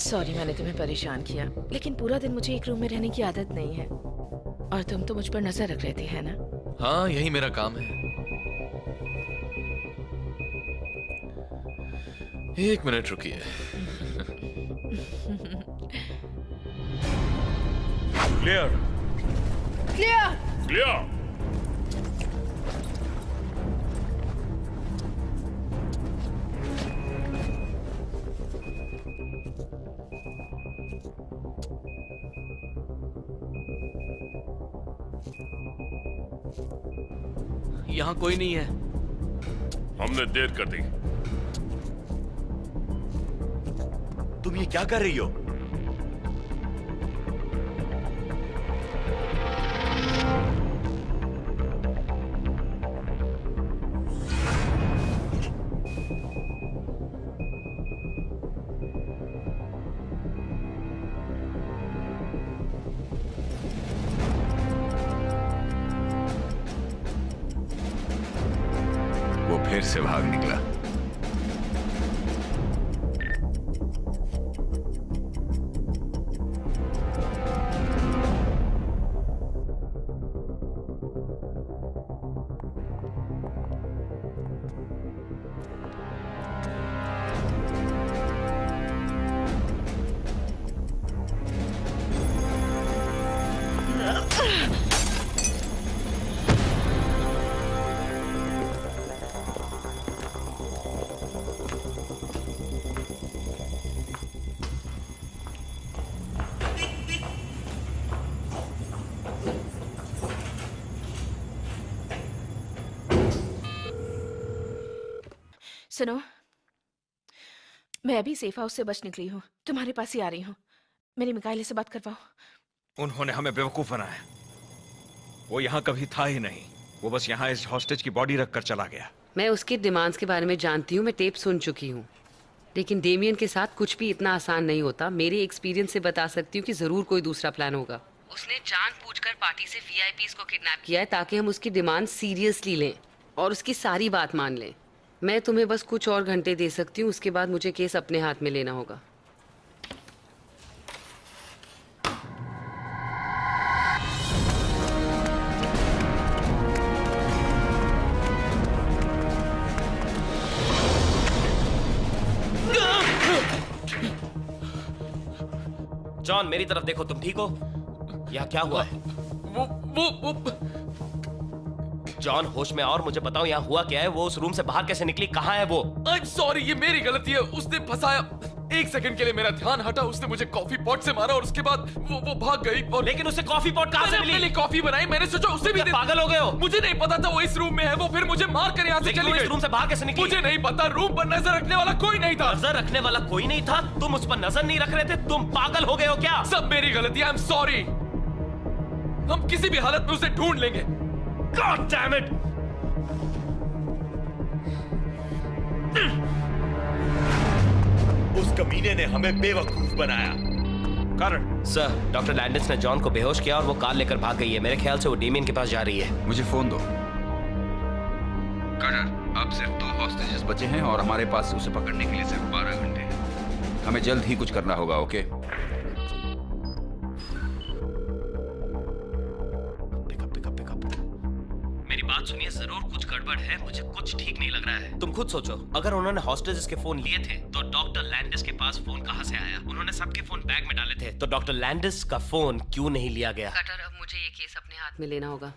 सॉरी मैंने तुम्हें परेशान किया, लेकिन पूरा दिन मुझे एक रूम में रहने की आदत नहीं है और तुम तो मुझ पर नजर रख रहे थे, है ना? हाँ, यही मेरा काम है। एक मिनट रुकिए। क्लियर। क्लियर। क्लियर। यहाँ कोई नहीं है। हमने देर कर दी। तुम ये क्या कर रही हो? वो फिर से भाग निकला। सुनो, मैं अभी सेफ हाउस से बच निकली हूँ, तुम्हारे पास ही आ रही हूँ। मेरी मिकाइले से बात करवाओ। उन्होंने हमें बेवकूफ बनाया। वो यहाँ कभी था ही नहीं। वो बस यहाँ इस हॉस्टेज की बॉडी रख कर चला गया। मैं उसके डिमांड्स के बारे में जानती हूँ, मैं टेप सुन चुकी हूँ, लेकिन डेमियन के साथ कुछ भी इतना आसान नहीं होता। मेरे एक्सपीरियंस से बता सकती हूँ कि जरूर कोई दूसरा प्लान होगा। उसने जानबूझकर पार्टी से वीआईपीज़ को किडनैप किया है ताकि हम उसकी डिमांड सीरियसली लें और उसकी सारी बात मान लें। मैं तुम्हें बस कुछ और घंटे दे सकती हूँ, उसके बाद मुझे केस अपने हाथ में लेना होगा। जॉन, मेरी तरफ देखो, तुम ठीक हो? यहाँ क्या हुआ है? वो जॉन, होश में और मुझे बताओ यहाँ हुआ क्या है? वो उस रूम से बाहर कैसे निकली? कहाँ है वो? आई एम सॉरी, ये मेरी गलती है। उसने फंसाया। एक सेकंड के लिए मेरा ध्यान हटा, उसने मुझे कॉफी पॉट से मारा और उसके बाद वो भाग गई। और लेकिन उसे कॉफी पॉट कहाँ से मिली? मैंने कॉफी बनाई, मैंने सोचा उसे भी पागल हो गए हो? मुझे नहीं पता था वो इस रूम में है। वो फिर मुझे मार कर यहाँ से चली गई। इस रूम से बाहर कैसे निकली? मुझे नहीं पता। रूम पर नजर रखने वाला कोई नहीं था। नजर रखने वाला कोई नहीं था? तुम उस पर नजर नहीं रख रहे थे? तुम पागल हो गए हो क्या? सब मेरी गलती है। I am sorry. हम किसी भी हालत में उसे ढूंढ लेंगे। God damn it! उस कमीने ने हमें बेवकूफ बनाया। कारण सर, डॉक्टर लैंडिस ने जॉन को बेहोश किया और वो कार लेकर भाग गई है। मेरे ख्याल से वो डेमियन के पास जा रही है। मुझे फोन दो। कार्टर, अब सिर्फ 2 हॉस्टेजेस बचे हैं और हमारे पास उसे पकड़ने के लिए सिर्फ 12 घंटे हैं। हमें जल्द ही कुछ करना होगा, ओके? मेरी बात सुनिए, जरूर कुछ गड़बड़ है। मुझे कुछ ठीक नहीं लग रहा है। तुम खुद सोचो, अगर उन्होंने हॉस्टेजेस के फोन लिए थे तो डॉक्टर लैंडिस के पास फोन कहां से आया? उन्होंने सबके फोन बैग में डाले थे, तो डॉक्टर लैंडिस का फोन क्यों नहीं लिया गया? कटर, अब मुझे ये केस अपने हाथ में लेना होगा।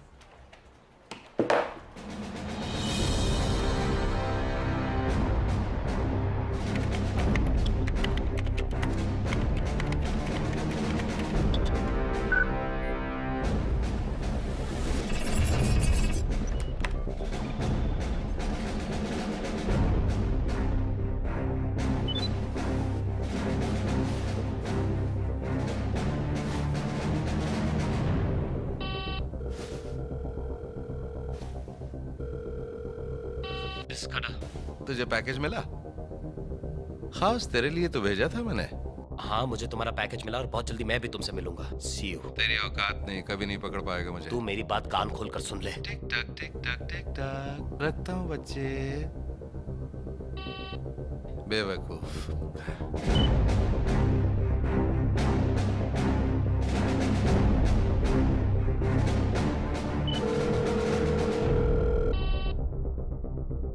तुझे पैकेज मिला? खास तेरे लिए तो भेजा था मैंने। हाँ, मुझे तुम्हारा पैकेज मिला और बहुत जल्दी मैं भी तुमसे मिलूंगा। सी यू। तेरी औकात नहीं, कभी नहीं पकड़ पाएगा मुझे। तू मेरी बात कान खोल कर सुन ले। टिक टक टिक टक टिक टक रखता हूँ बच्चे। बेवकूफ।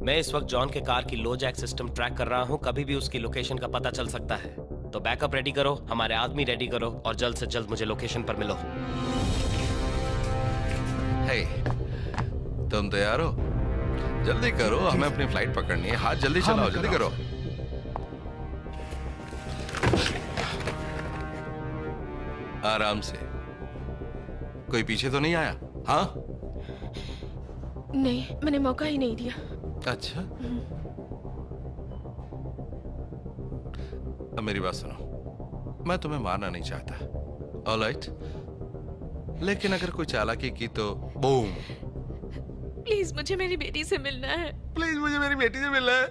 मैं इस वक्त जॉन के कार की लो जैक सिस्टम ट्रैक कर रहा हूं। कभी भी उसकी लोकेशन का पता चल सकता है, तो बैकअप रेडी करो, हमारे आदमी रेडी करो और जल्द से जल्द मुझे लोकेशन पर मिलो। हे, तुम तैयार हो? जल्दी करो, हमें अपनी फ्लाइट पकड़नी है। हाथ जल्दी चलाओ, जल्दी करो। आराम से। कोई पीछे तो नहीं आया? हाँ? नहीं, मैंने मौका ही नहीं दिया। अच्छा, अब मेरी बात सुनो। मैं तुम्हें मारना नहीं चाहता, ऑलराइट? लेकिन अगर कोई चालाकी की तो बूम। प्लीज मुझे मेरी बेटी से मिलना है। प्लीज मुझे मेरी बेटी से मिलना है।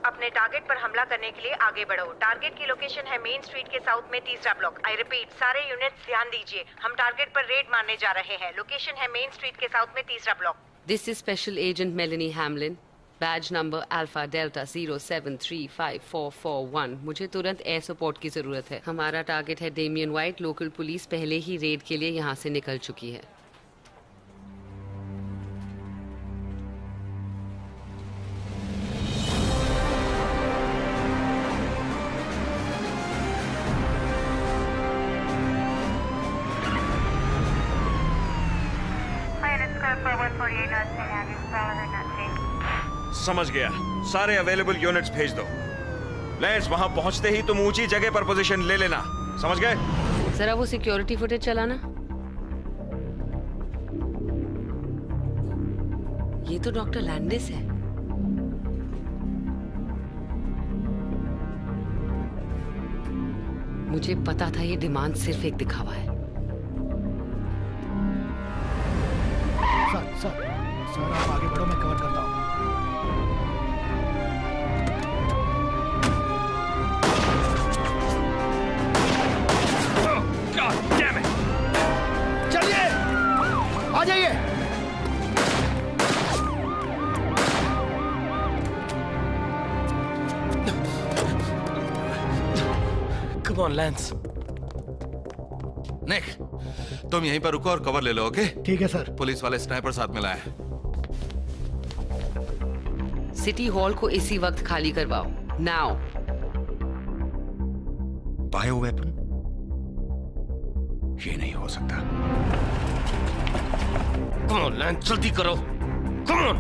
अपने टारगेट पर हमला करने के लिए आगे बढ़ो। टारगेट की लोकेशन है मेन स्ट्रीट के साउथ में 3रा ब्लॉक। आई रिपीट, सारे यूनिट्स ध्यान दीजिए, हम टारगेट पर रेड मारने जा रहे हैं। लोकेशन है मेन स्ट्रीट के साउथ में 3रा block. This is special agent Melanie Hamlin, badge number alpha delta 0735441। मुझे तुरंत एयर सपोर्ट की जरूरत है। हमारा टारगेट है डेमियन वाइट। लोकल पुलिस पहले ही रेड के लिए यहाँ से निकल चुकी है। समझ गया। सारे अवेलेबल यूनिट्स भेज दो। लेंस, वहां पहुंचते ही तुम ऊंची जगह पर पोजीशन ले लेना, समझ गए? जरा वो सिक्योरिटी फुटेज चलाना। ये तो डॉक्टर लैंडिस है। मुझे पता था ये डिमांड सिर्फ एक दिखावा है। सर आप आगे बढ़ो, मैं कवर करता हूँ। चलिए आ जाइए। Come on, Lance. निक, तुम यहीं पर रुको और कवर ले लो, ओके? ठीक है सर। पुलिस वाले स्नाइपर साथ में लाए। सिटी हॉल को इसी वक्त खाली करवाओ, नाउ। Bio weapon? ये नहीं हो सकता। Come on, Lance, जल्दी करो। Come on.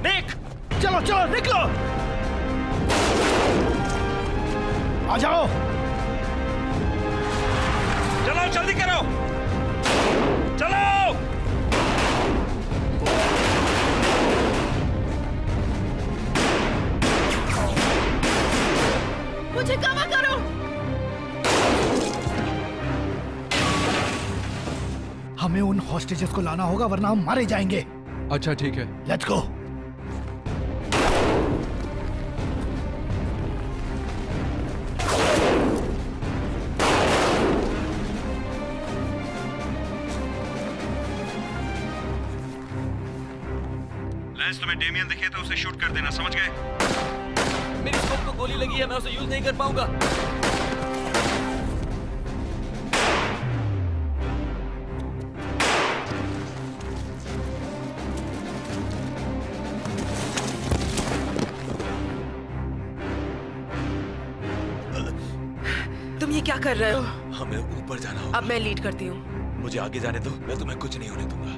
निक, चलो चलो निकलो, आ जाओ। चलो जल्दी करो, चलो। मुझे कवर करो। हमें उन हॉस्टेजेस को लाना होगा वरना हम मारे जाएंगे। अच्छा ठीक है, लेट्स गो। लैंस, तुम्हें डेमियन दिखे तो उसे शूट कर देना, समझ गए? मेरी स्कोप को गोली लगी है, मैं उसे यूज नहीं कर पाऊंगा। तुम ये क्या कर रहे हो? हमें ऊपर जाना होगा। अब मैं लीड करती हूँ। मुझे आगे जाने दो, मैं तुम्हें कुछ नहीं होने दूंगा।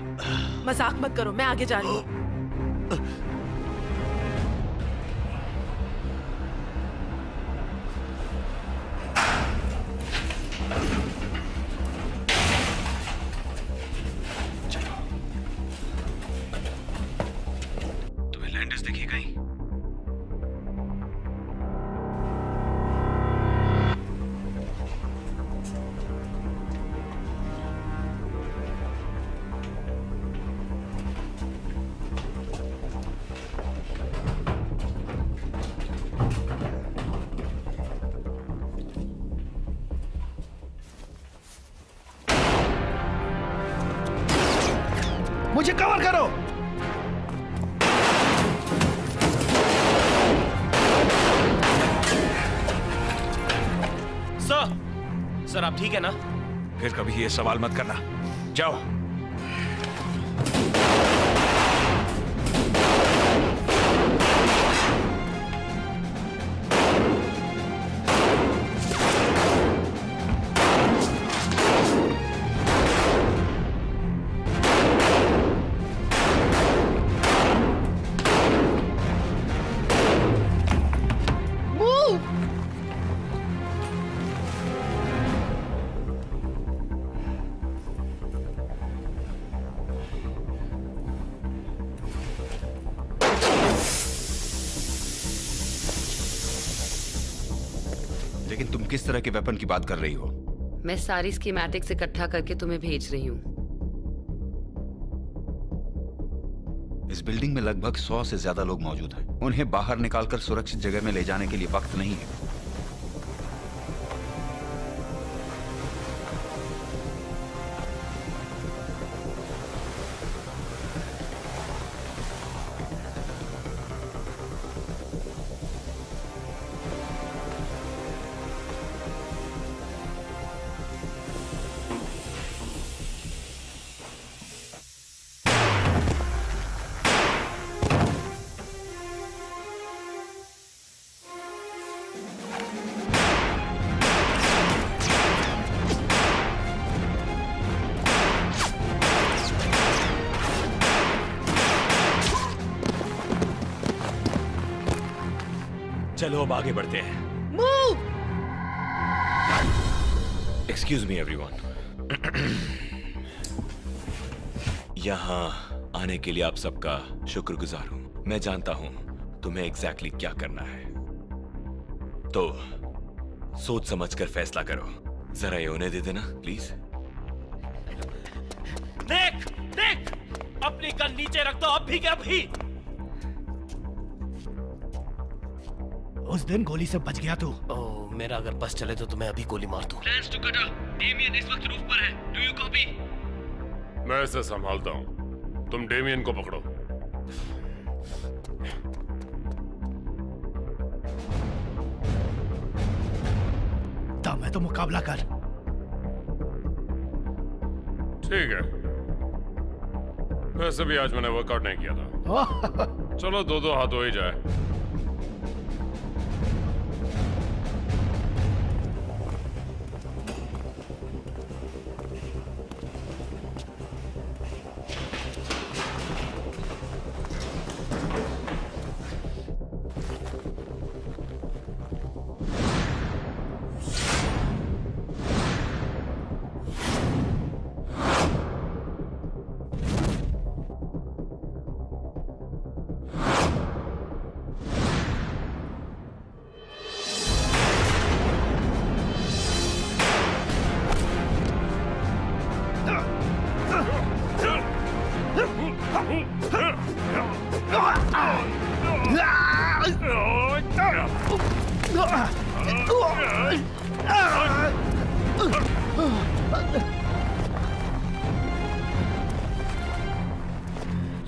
मजाक मत करो, मैं आगे जा रही हूँ। तुम्हें लैंडर्स दिखी कहीं? मुझे कवर करो। सर आप ठीक है ना? फिर कभी ये सवाल मत करना, जाओ। लेकिन तुम किस तरह के वेपन की बात कर रही हो? मैं सारी स्कीमेटिक्स इकट्ठा करके तुम्हें भेज रही हूँ। इस बिल्डिंग में लगभग 100 से ज्यादा लोग मौजूद हैं। उन्हें बाहर निकालकर सुरक्षित जगह में ले जाने के लिए वक्त नहीं है। चलो अब आगे बढ़ते हैं। मूव। Excuse me everyone. यहाँ आने के लिए आप सबका शुक्रगुजार हूं। मैं जानता हूं तुम्हें एग्जैक्टली क्या करना है, तो सोच समझकर फैसला करो। जरा ये होने दे देना प्लीज। देख देख, अपनी गन नीचे रख दो अभी के अभी। उस दिन गोली से बच गया तू। ओह, मेरा अगर बस चले तो तुम्हें अभी गोली मार दूं। Plans to cut out. Damien इस वक्त रूफ पर है। Do you copy? मैं इसे संभालता हूँ, तुम डेमियन को पकड़ो। दम है तो मुकाबला कर। ठीक है, वैसे भी आज मैंने वर्कआउट नहीं किया था। चलो दो हाथ हो ही जाए।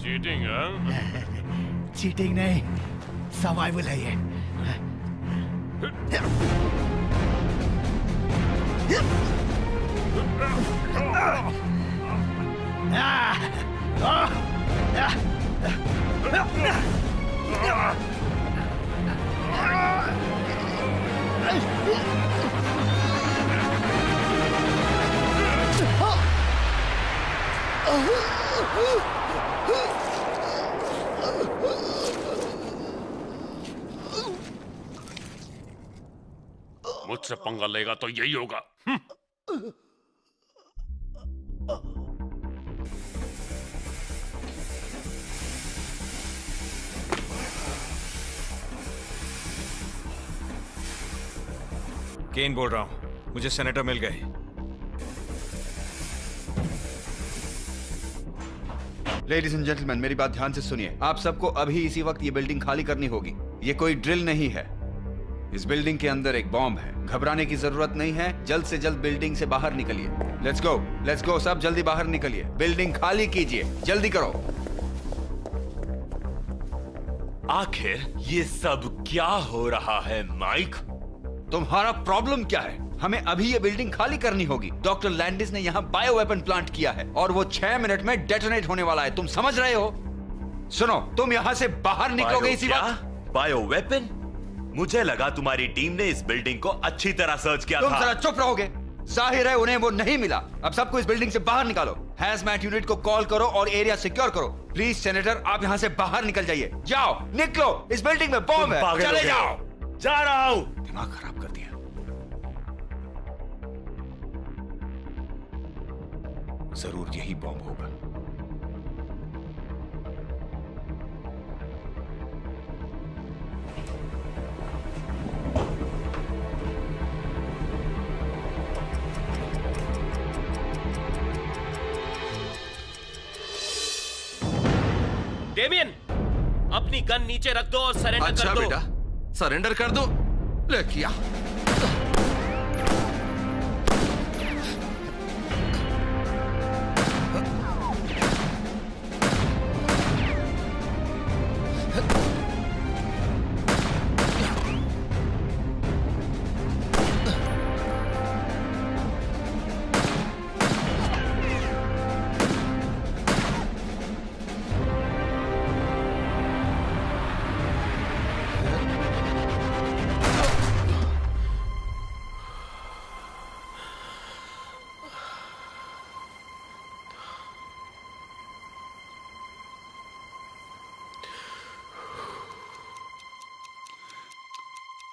चीटिंग है? चीटिंग नहीं, सर्वाइवल है ये। मुझसे पंगा लेगा तो यही होगा। केन बोल रहा हूं, मुझे सेनेटर मिल गए। लेडीज एंड जेंटलमैन, मेरी बात ध्यान से सुनिए। आप सबको अभी इसी वक्त ये बिल्डिंग खाली करनी होगी। ये कोई ड्रिल नहीं है। इस बिल्डिंग के अंदर एक बॉम्ब है। घबराने की जरूरत नहीं है। जल्द से जल्द बिल्डिंग से बाहर निकलिए। लेट्स गो, सब जल्दी बाहर निकलिए। बिल्डिंग खाली कीजिए, जल्दी करो। आखिर ये सब क्या हो रहा है माइक? तुम्हारा प्रॉब्लम क्या है? हमें अभी ये बिल्डिंग खाली करनी होगी। डॉक्टर लैंडिस ने यहाँ बायो वेपन प्लांट किया है और वो 6 मिनट में डेटोनेट होने वाला है। तुम समझ रहे हो? सुनो, तुम यहाँ से बाहर निकलोगे इसी वक्त। Bio weapon? मुझे लगा तुम्हारी टीम ने इस बिल्डिंग को अच्छी तरह सर्च किया था। तुम जरा चुप रहोगे? जाहिर है उन्हें वो नहीं मिला। अब सबको इस बिल्डिंग से बाहर निकालो। हैजमैट यूनिट को कॉल करो और एरिया सिक्योर करो। प्लीज सेनेटर, आप यहाँ से बाहर निकल जाइए। जाओ, निकलो। इस बिल्डिंग में बॉम्ब है। चले जाओ। जा रहा हूं। दिमाग खराब कर दिया। जरूर यही बॉम्ब होगा। डेमियन, अपनी गन नीचे रख दो और सरेंडर कर दो। बेटा, सरेंडर कर दो। ले किया।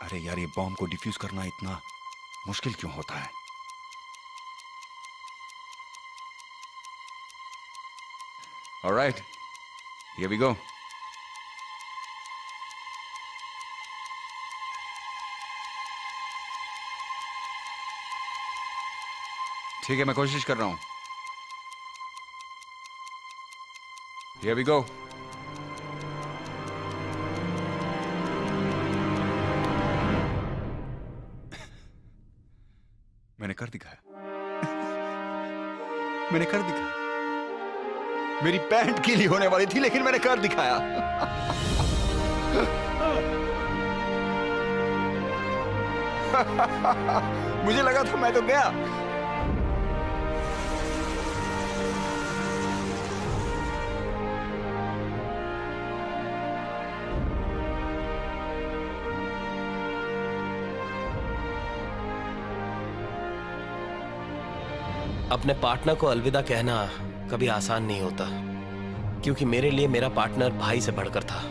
अरे यार, ये बॉम्ब को डिफ्यूज करना इतना मुश्किल क्यों होता है? Alright, here we go. ठीक है, मैं कोशिश कर रहा हूं। Here we go. मैंने कर दिखाया। मैंने कर दिखाया। मेरी पैंट गीली होने वाली थी, लेकिन मैंने कर दिखाया। मुझे लगा था मैं तो गया। अपने पार्टनर को अलविदा कहना कभी आसान नहीं होता, क्योंकि मेरे लिए मेरा पार्टनर भाई से बढ़कर था।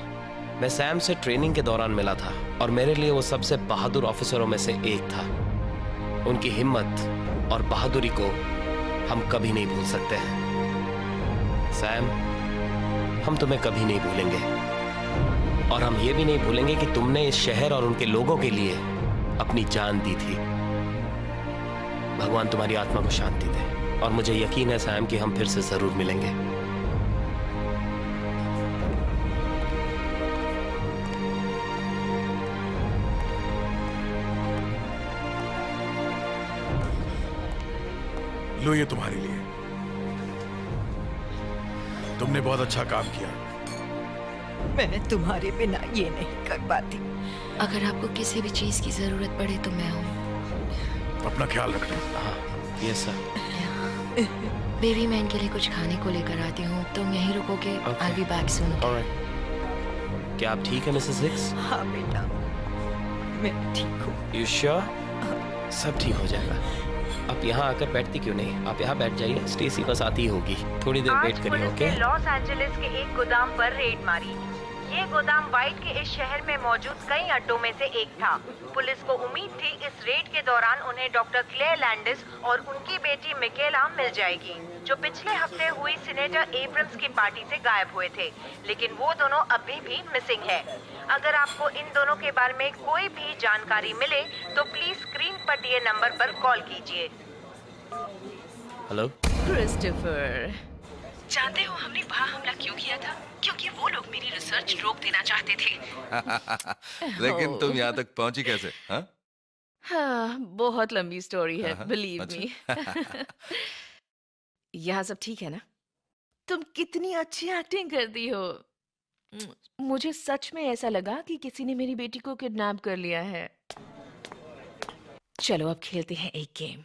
मैं सैम से ट्रेनिंग के दौरान मिला था और मेरे लिए वो सबसे बहादुर ऑफिसरों में से एक था। उनकी हिम्मत और बहादुरी को हम कभी नहीं भूल सकते हैं। सैम, हम तुम्हें कभी नहीं भूलेंगे, और हम ये भी नहीं भूलेंगे कि तुमने इस शहर और उनके लोगों के लिए अपनी जान दी थी। भगवान तुम्हारी आत्मा को शांति दे, और मुझे यकीन है सैम कि हम फिर से जरूर मिलेंगे। लो, ये तुम्हारे लिए। तुमने बहुत अच्छा काम किया। मैं तुम्हारे बिना ये नहीं कर पाती। अगर आपको किसी भी चीज की जरूरत पड़े तो मैं हूँ। अपना ख्याल रखना। हाँ, यस सर। बेबी, मैं इनके लिए कुछ खाने को लेकर आती हूँ। तुम यहीं रुकोगे? I'll be back soon. Alright. क्या आप ठीक है मिसेस हिक्स? हाँ बेटा, मैं ठीक हूँ। You sure? सब ठीक हो जाएगा। आप यहाँ आकर बैठती क्यों नहीं? आप यहाँ बैठ जाइए, स्टेसी बस आती ही होगी। थोड़ी देर वेट करिए, ओके? लॉस एंजलिस के एक गोदाम पर रेड मारी। ये गोदाम वाइट के इस शहर में मौजूद कई अड्डों में से एक था। पुलिस को उम्मीद थी इस रेड के दौरान उन्हें डॉक्टर क्लेयर लैंडिस और उनकी बेटी मिकेला मिल जाएगी, जो पिछले हफ्ते हुई सीनेटर एब्रम्स की पार्टी से गायब हुए थे, लेकिन वो दोनों अभी भी मिसिंग है। अगर आपको इन दोनों के बारे में कोई भी जानकारी मिले तो प्लीज स्क्रीन पर दिए नंबर पर कॉल कीजिए। हेलो क्रिस्टोफर, जानते हो हमने वहाँ हमला क्यों किया था? क्योंकि वो लोग मेरी रिसर्च रोक देना चाहते थे। लेकिन तुम यहाँ तक पहुंची कैसे? हाँ, बहुत लंबी स्टोरी है, बिलीव अच्छा। मी। यहाँ सब ठीक है ना? तुम कितनी अच्छी एक्टिंग करती हो। मुझे सच में ऐसा लगा कि किसी ने मेरी बेटी को किडनैप कर लिया है। चलो अब खेलते हैं एक गेम।